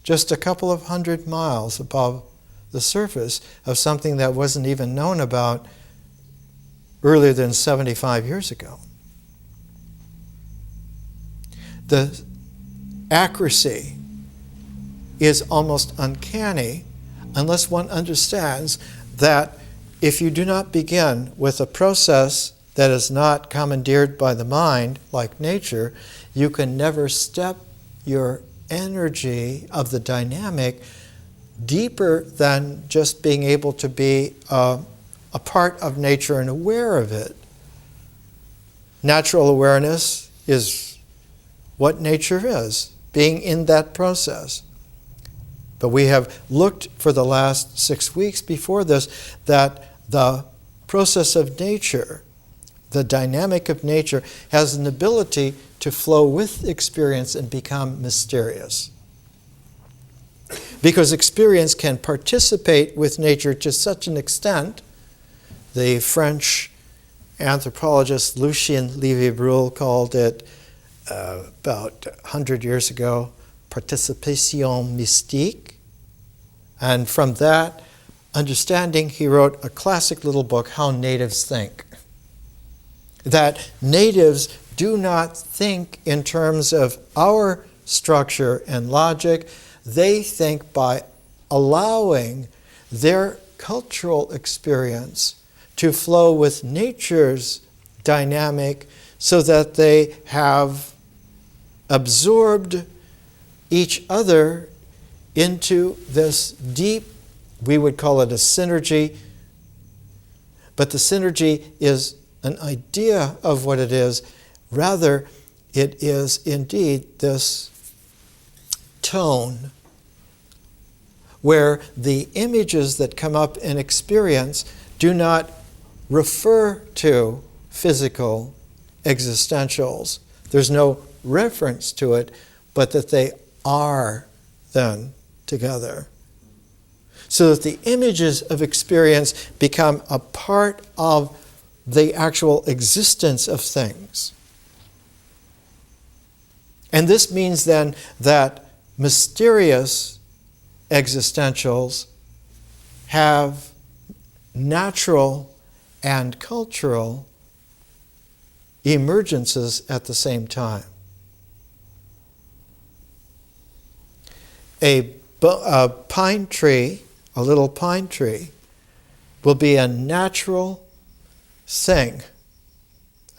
just a couple of 100 miles above the surface of something that wasn't even known about earlier than 75 years ago. The accuracy is almost uncanny unless one understands that if you do not begin with a process that is not commandeered by the mind, like nature, you can never step your energy of the dynamic deeper than just being able to be a part of nature and aware of it. Natural awareness is what nature is, being in that process. But we have looked for the last 6 weeks before this that the process of nature, the dynamic of nature, has an ability to flow with experience and become mysterious. Because experience can participate with nature to such an extent, the French anthropologist Lucien Levy-Bruhl called it about 100 years ago, participation mystique. And from that understanding, he wrote a classic little book, How Natives Think. That natives do not think in terms of our structure and logic. They think by allowing their cultural experience to flow with nature's dynamic so that they have absorbed each other into this deep, we would call it a synergy, but the synergy is an idea of what it is. Rather, it is indeed this tone where the images that come up in experience do not refer to physical existentials. There's no reference to it, but that they are then together. So that the images of experience become a part of the actual existence of things. And this means then that mysterious existentials have natural and cultural emergences at the same time. A pine tree, a little pine tree, will be a natural thing,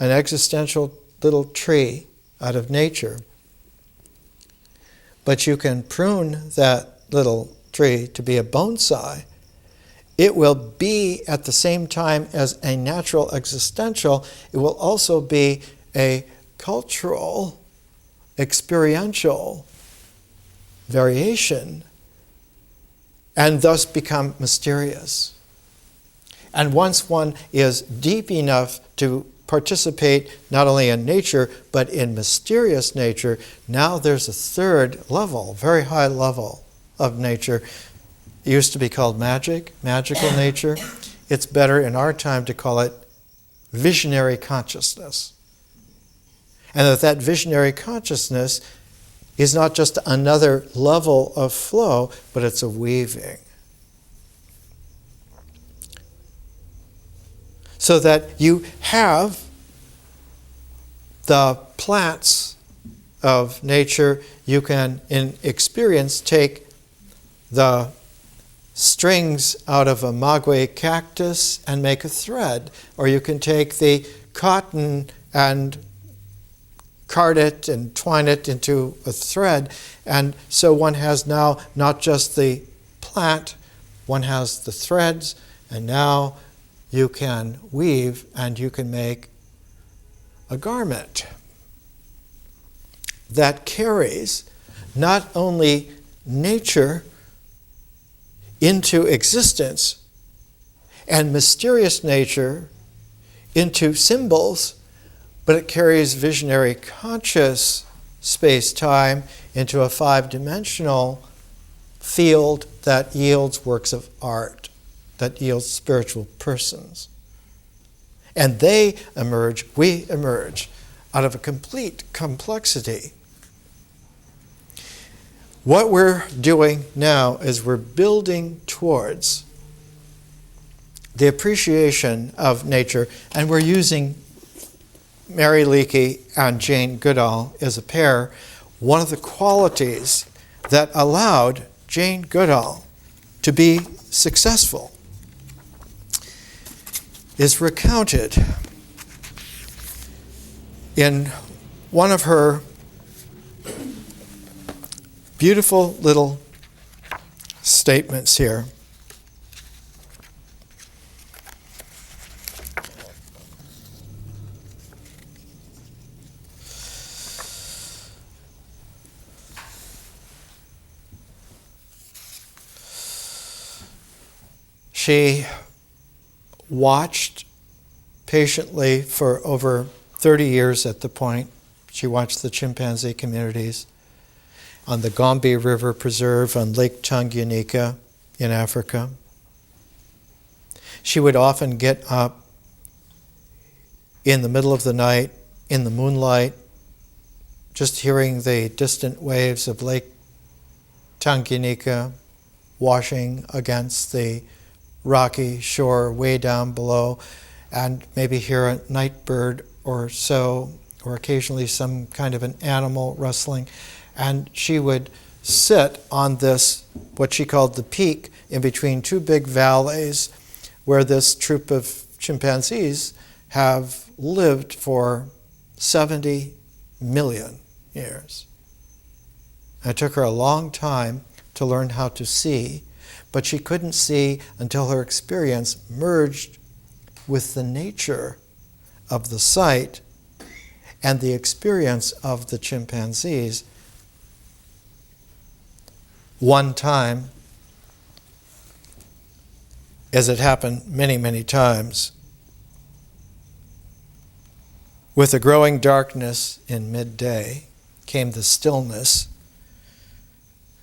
an existential little tree out of nature. But you can prune that little tree to be a bonsai. It will be at the same time as a natural existential, it will also be a cultural, experiential variation, and thus become mysterious. And once one is deep enough to participate not only in nature, but in mysterious nature, now there's a third level, very high level of nature. It used to be called magical nature. It's better in our time to call it visionary consciousness. And that visionary consciousness is not just another level of flow, but it's a weaving. So that you have the plants of nature, you can, in experience, take the strings out of a maguey cactus and make a thread. Or you can take the cotton and card it and twine it into a thread. And so one has now not just the plant, one has the threads, and now you can weave and you can make a garment that carries not only nature into existence and mysterious nature into symbols, but it carries visionary conscious space-time into a 5-dimensional field that yields works of art, that yields spiritual persons. And they emerge, we emerge, out of a complete complexity. What we're doing now is we're building towards the appreciation of nature, and we're using Mary Leakey and Jane Goodall as a pair. One of the qualities that allowed Jane Goodall to be successful is recounted in one of her beautiful little statements here. She watched patiently for over 30 years at the point. She watched the chimpanzee communities on the Gombe River Preserve on Lake Tanganyika in Africa. She would often get up in the middle of the night, in the moonlight, just hearing the distant waves of Lake Tanganyika washing against the rocky shore way down below, and maybe hear a night bird or so, or occasionally some kind of an animal rustling. And she would sit on this, what she called the peak, in between two big valleys, where this troop of chimpanzees have lived for 70 million years. It took her a long time to learn how to see, but she couldn't see until her experience merged with the nature of the site and the experience of the chimpanzees. One time, as it happened many, many times, with the growing darkness in midday came the stillness,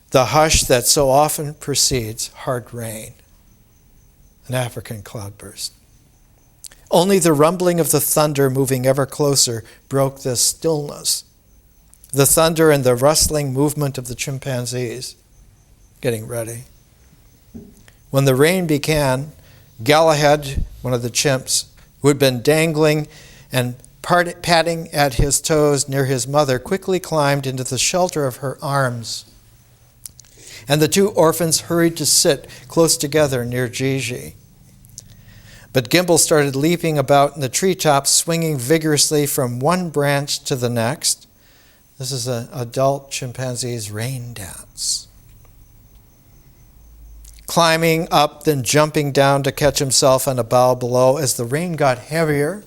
the hush that so often precedes hard rain, an African cloudburst. Only the rumbling of the thunder moving ever closer broke this stillness. The thunder and the rustling movement of the chimpanzees getting ready. When the rain began, Galahad, one of the chimps, who had been dangling and patting at his toes near his mother, quickly climbed into the shelter of her arms. And the two orphans hurried to sit close together near Gigi. But Gimbal started leaping about in the treetops, swinging vigorously from one branch to the next. This is an adult chimpanzee's rain dance. Climbing up, then jumping down to catch himself on a bough below. As the rain got heavier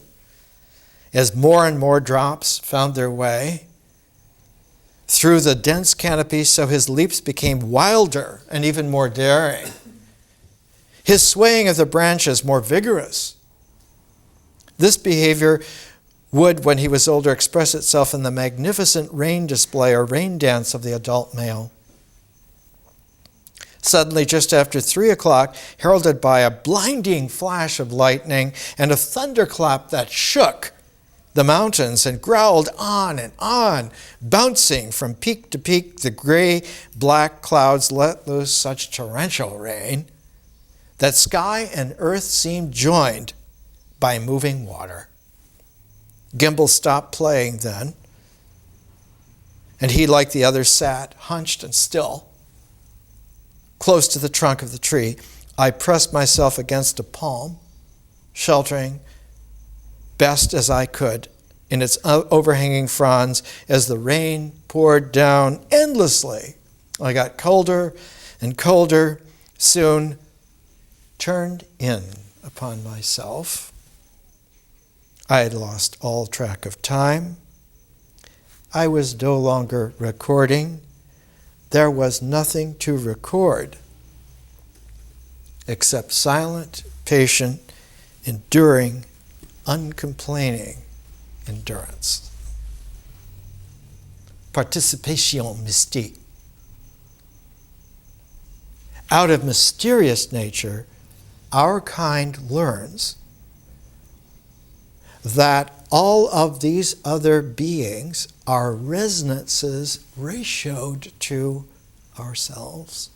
as more and more drops found their way through the dense canopy, so his leaps became wilder and even more daring. His swaying of the branches more vigorous. This behavior would, when he was older, express itself in the magnificent rain display or rain dance of the adult male. Suddenly, just after 3 o'clock, heralded by a blinding flash of lightning and a thunderclap that shook the mountains and growled on, bouncing from peak to peak, the gray-black clouds let loose such torrential rain that sky and earth seemed joined by moving water. Gimbal stopped playing then, and he, like the others, sat hunched and still. Close to the trunk of the tree, I pressed myself against a palm, sheltering best as I could in its overhanging fronds as the rain poured down endlessly. I got colder and colder, soon turned in upon myself. I had lost all track of time. I was no longer recording. There was nothing to record except silent, patient, enduring, uncomplaining endurance. Participation mystique. Out of mysterious nature, our kind learns that all of these other beings are resonances ratioed to ourselves.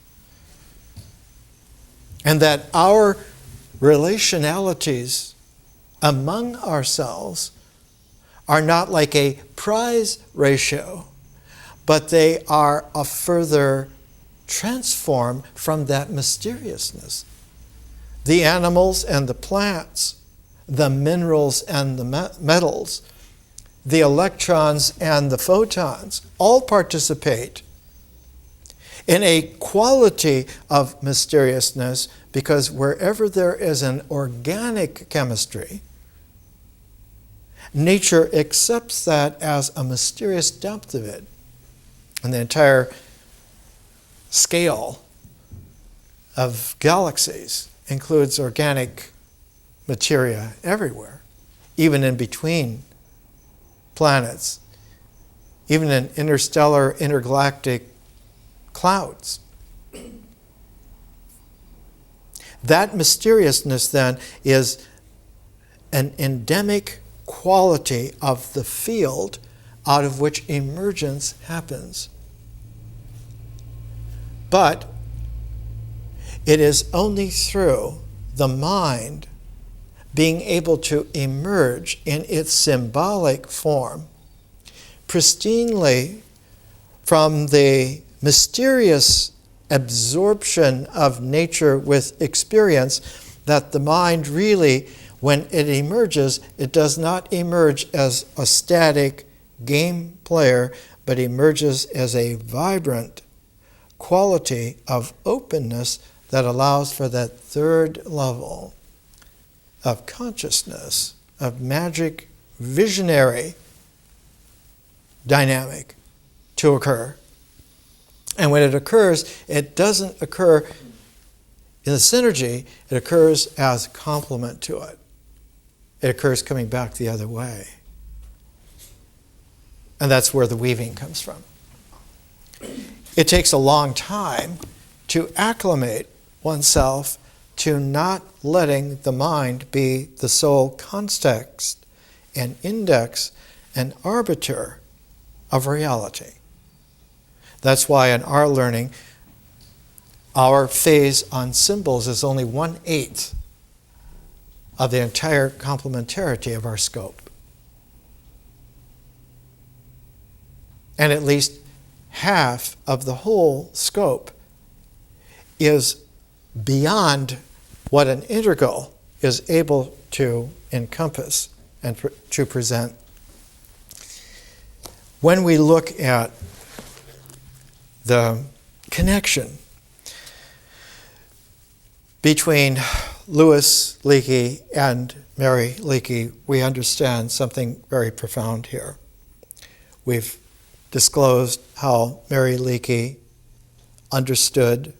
And that our relationalities among ourselves are not like a prize ratio, but they are a further transform from that mysteriousness. The animals and the plants, the minerals and the metals, the electrons and the photons all participate in a quality of mysteriousness, because wherever there is an organic chemistry, nature accepts that as a mysterious depth of it. And the entire scale of galaxies includes organic materia everywhere, even in between planets, even in interstellar, intergalactic clouds. That mysteriousness then is an endemic quality of the field out of which emergence happens. But it is only through the mind being able to emerge in its symbolic form, pristinely from the mysterious absorption of nature with experience, that the mind really, when it emerges, it does not emerge as a static game player, but emerges as a vibrant quality of openness that allows for that third level of consciousness, of magic, visionary dynamic to occur. And when it occurs, it doesn't occur in the synergy, it occurs as a complement to it. It occurs coming back the other way. And that's where the weaving comes from. It takes a long time to acclimate oneself to not letting the mind be the sole context and index and arbiter of reality. That's why in our learning, our phase on symbols is only 1/8 of the entire complementarity of our scope. And at least half of the whole scope is beyond what an integral is able to encompass and to present. When we look at the connection between Louis Leakey and Mary Leakey, we understand something very profound here. We've disclosed how Mary Leakey understood,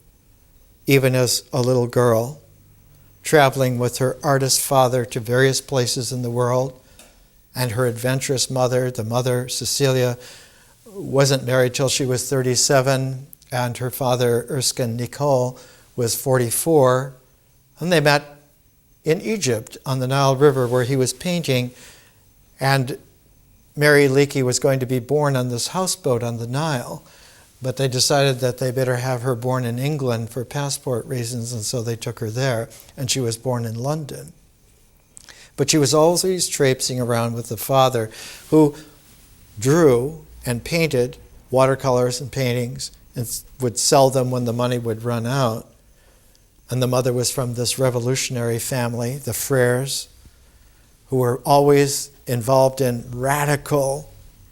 even as a little girl, traveling with her artist father to various places in the world, and her adventurous mother, the mother, Cecilia, wasn't married till she was 37, and her father, Erskine Nicole, was 44, and they met in Egypt on the Nile River where he was painting, and Mary Leakey was going to be born on this houseboat on the Nile, but they decided that they better have her born in England for passport reasons, and so they took her there, and she was born in London. But she was always traipsing around with the father, who drew and painted watercolors and paintings and would sell them when the money would run out. And the mother was from this revolutionary family, the Frères, who were always involved in radical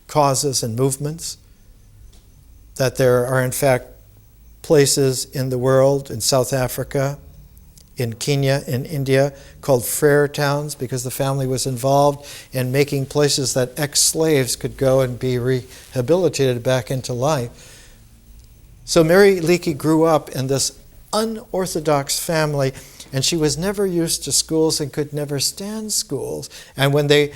causes and movements, that there are in fact places in the world, in South Africa, in Kenya, in India, called Frere towns, because the family was involved in making places that ex-slaves could go and be rehabilitated back into life. So Mary Leakey grew up in this unorthodox family, and she was never used to schools and could never stand schools. And when they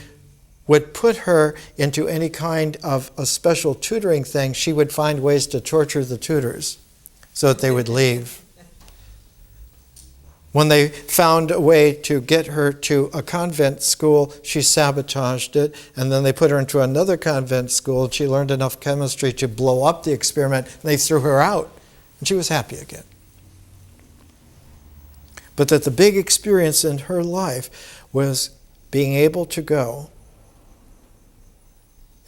would put her into any kind of a special tutoring thing, she would find ways to torture the tutors so that they would leave. When they found a way to get her to a convent school, she sabotaged it, and then they put her into another convent school. She learned enough chemistry to blow up the experiment, and they threw her out, and she was happy again. But that the big experience in her life was being able to go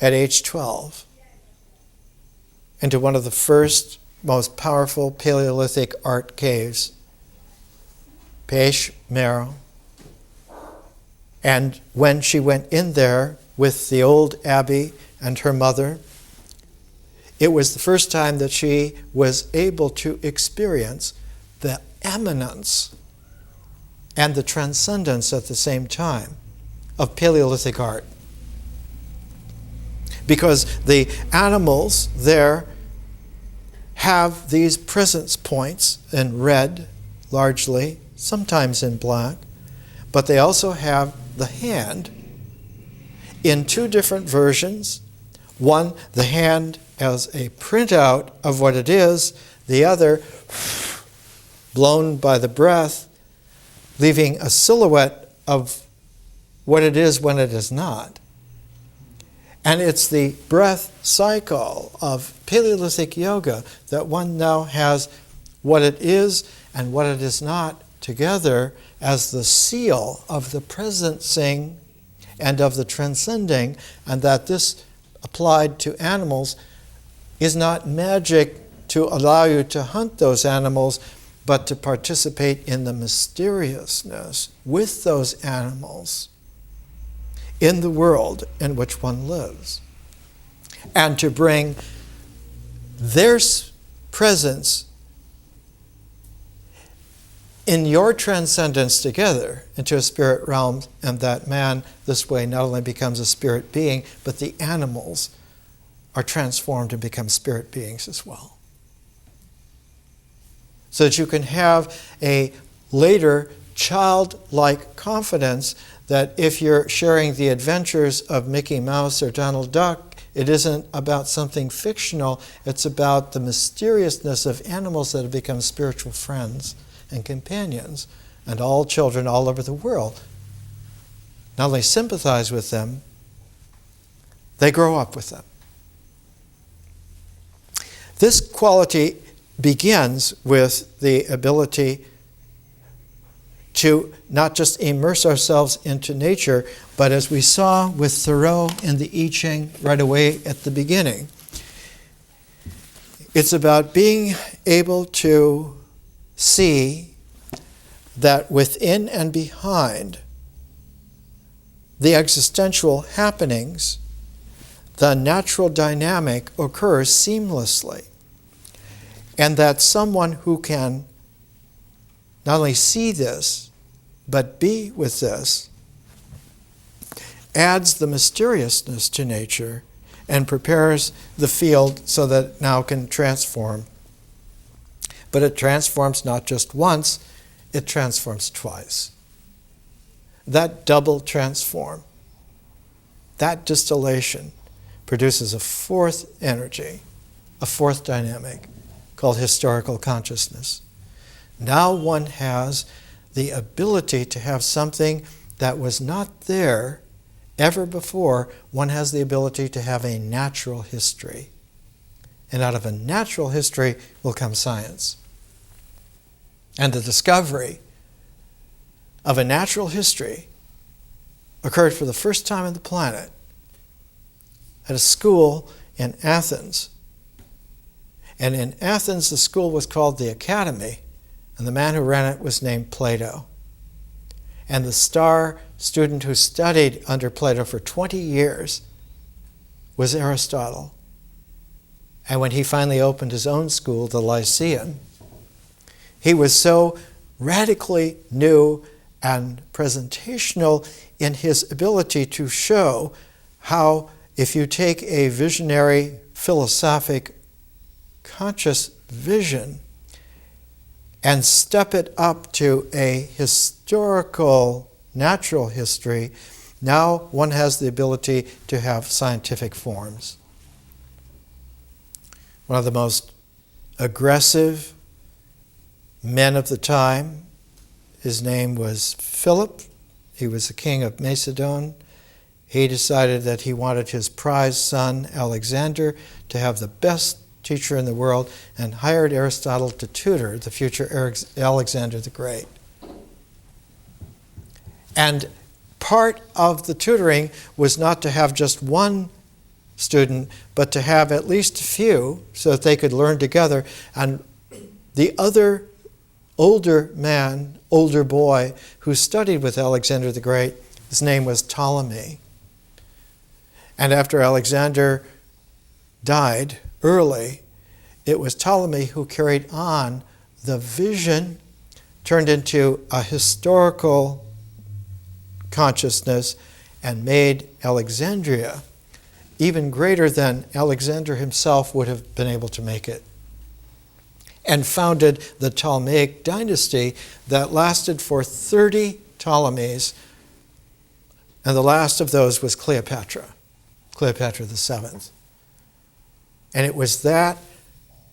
at age 12 into one of the first, most powerful Paleolithic art caves, Peish Mero. And when she went in there with the old abbey and her mother, it was the first time that she was able to experience the eminence and the transcendence at the same time of Paleolithic art. Because the animals there have these presence points in red, largely, sometimes in black, but they also have the hand in two different versions. One, the hand as a printout of what it is, the other, blown by the breath, leaving a silhouette of what it is when it is not. And it's the breath cycle of Paleolithic yoga that one now has what it is and what it is not together as the seal of the presencing and of the transcending, and that this applied to animals is not magic to allow you to hunt those animals, but to participate in the mysteriousness with those animals in the world in which one lives, and to bring their presence in your transcendence together into a spirit realm, and that man this way not only becomes a spirit being, but the animals are transformed and become spirit beings as well. So that you can have a later childlike confidence that if you're sharing the adventures of Mickey Mouse or Donald Duck, it isn't about something fictional, it's about the mysteriousness of animals that have become spiritual friends and companions, and all children all over the world not only sympathize with them, they grow up with them. This quality begins with the ability to not just immerse ourselves into nature, but as we saw with Thoreau in the I Ching right away at the beginning, it's about being able to see that within and behind the existential happenings, the natural dynamic occurs seamlessly. And that someone who can not only see this, but be with this, adds the mysteriousness to nature and prepares the field so that it now can transform. But it transforms not just once, it transforms twice. That double transform, that distillation, produces a fourth energy, a fourth dynamic, called historical consciousness. Now one has the ability to have something that was not there ever before. One has the ability to have a natural history. And out of a natural history will come science. And the discovery of a natural history occurred for the first time on the planet at a school in Athens. And in Athens, the school was called the Academy, and the man who ran it was named Plato. And the star student who studied under Plato for 20 years was Aristotle. And when he finally opened his own school, the Lyceum, he was so radically new and presentational in his ability to show how, if you take a visionary, philosophic, conscious vision and step it up to a historical, natural history, now one has the ability to have scientific forms. One of the most aggressive men of the time, his name was Philip. He was the king of Macedon. He decided that he wanted his prized son, Alexander, to have the best teacher in the world, and hired Aristotle to tutor the future Alexander the Great. And part of the tutoring was not to have just one student, but to have at least a few so that they could learn together. And the other older man, older boy, who studied with Alexander the Great, his name was Ptolemy. And after Alexander died early, it was Ptolemy who carried on the vision, turned into a historical consciousness, and made Alexandria even greater than Alexander himself would have been able to make it, and founded the Ptolemaic dynasty that lasted for 30 Ptolemies, and the last of those was Cleopatra the Seventh. And it was that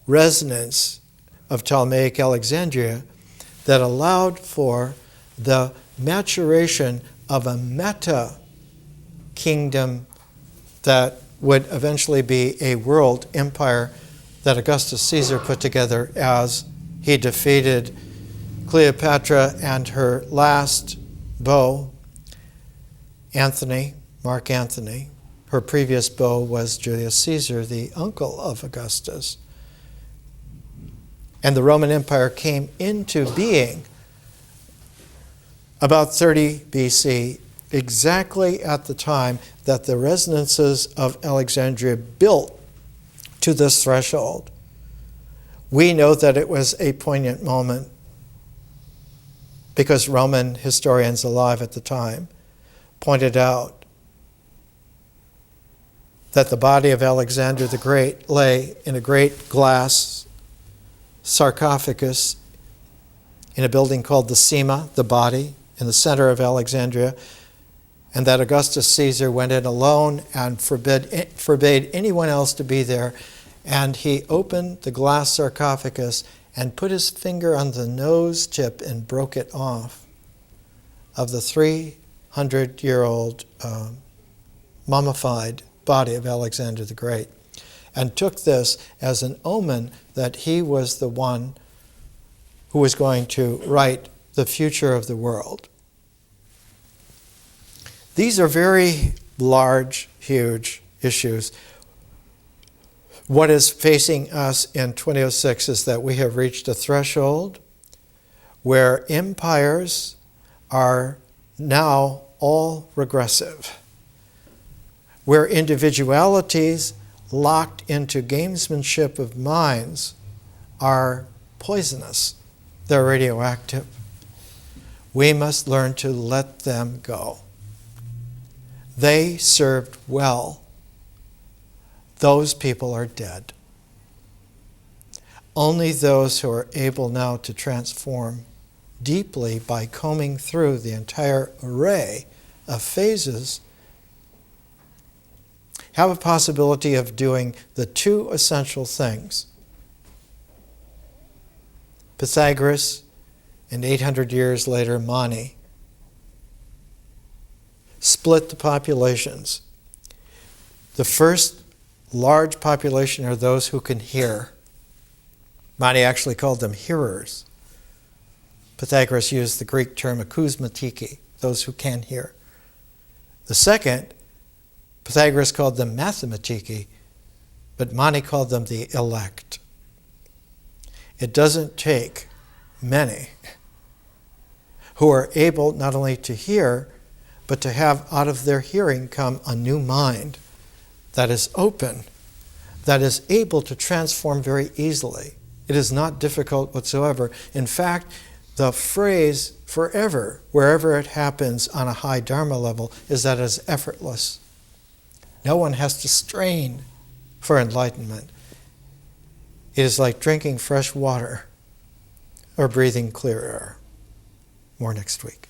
resonance of Ptolemaic Alexandria that allowed for the maturation of a meta-kingdom that would eventually be a world empire that Augustus Caesar put together as he defeated Cleopatra and her last beau, Mark Antony. Her previous beau was Julius Caesar, the uncle of Augustus. And the Roman Empire came into being about 30 BC, exactly at the time that the resonances of Alexandria built to this threshold. We know that it was a poignant moment because Roman historians alive at the time pointed out that the body of Alexander the Great lay in a great glass sarcophagus in a building called the Sema, the body, in the center of Alexandria, and that Augustus Caesar went in alone and forbade anyone else to be there. And he opened the glass sarcophagus and put his finger on the nose tip and broke it off of the 300-year-old mummified body of Alexander the Great, and took this as an omen that he was the one who was going to write the future of the world. These are very large, huge issues. What is facing us in 2006 is that we have reached a threshold where empires are now all regressive, where individualities locked into gamesmanship of minds are poisonous. They're radioactive. We must learn to let them go. They served well. Those people are dead. Only those who are able now to transform deeply by combing through the entire array of phases have a possibility of doing the two essential things. Pythagoras, and 800 years later, Mani, split the populations. The first large population are those who can hear. Mani actually called them hearers. Pythagoras used the Greek term akousmatiki, those who can hear. The second, Pythagoras called them mathematiki, but Mani called them the elect. It doesn't take many who are able not only to hear, but to have out of their hearing come a new mind that is open, that is able to transform very easily. It is not difficult whatsoever. In fact, the phrase forever, wherever it happens on a high Dharma level, is that it is effortless. No one has to strain for enlightenment. It is like drinking fresh water or breathing clear air. More next week.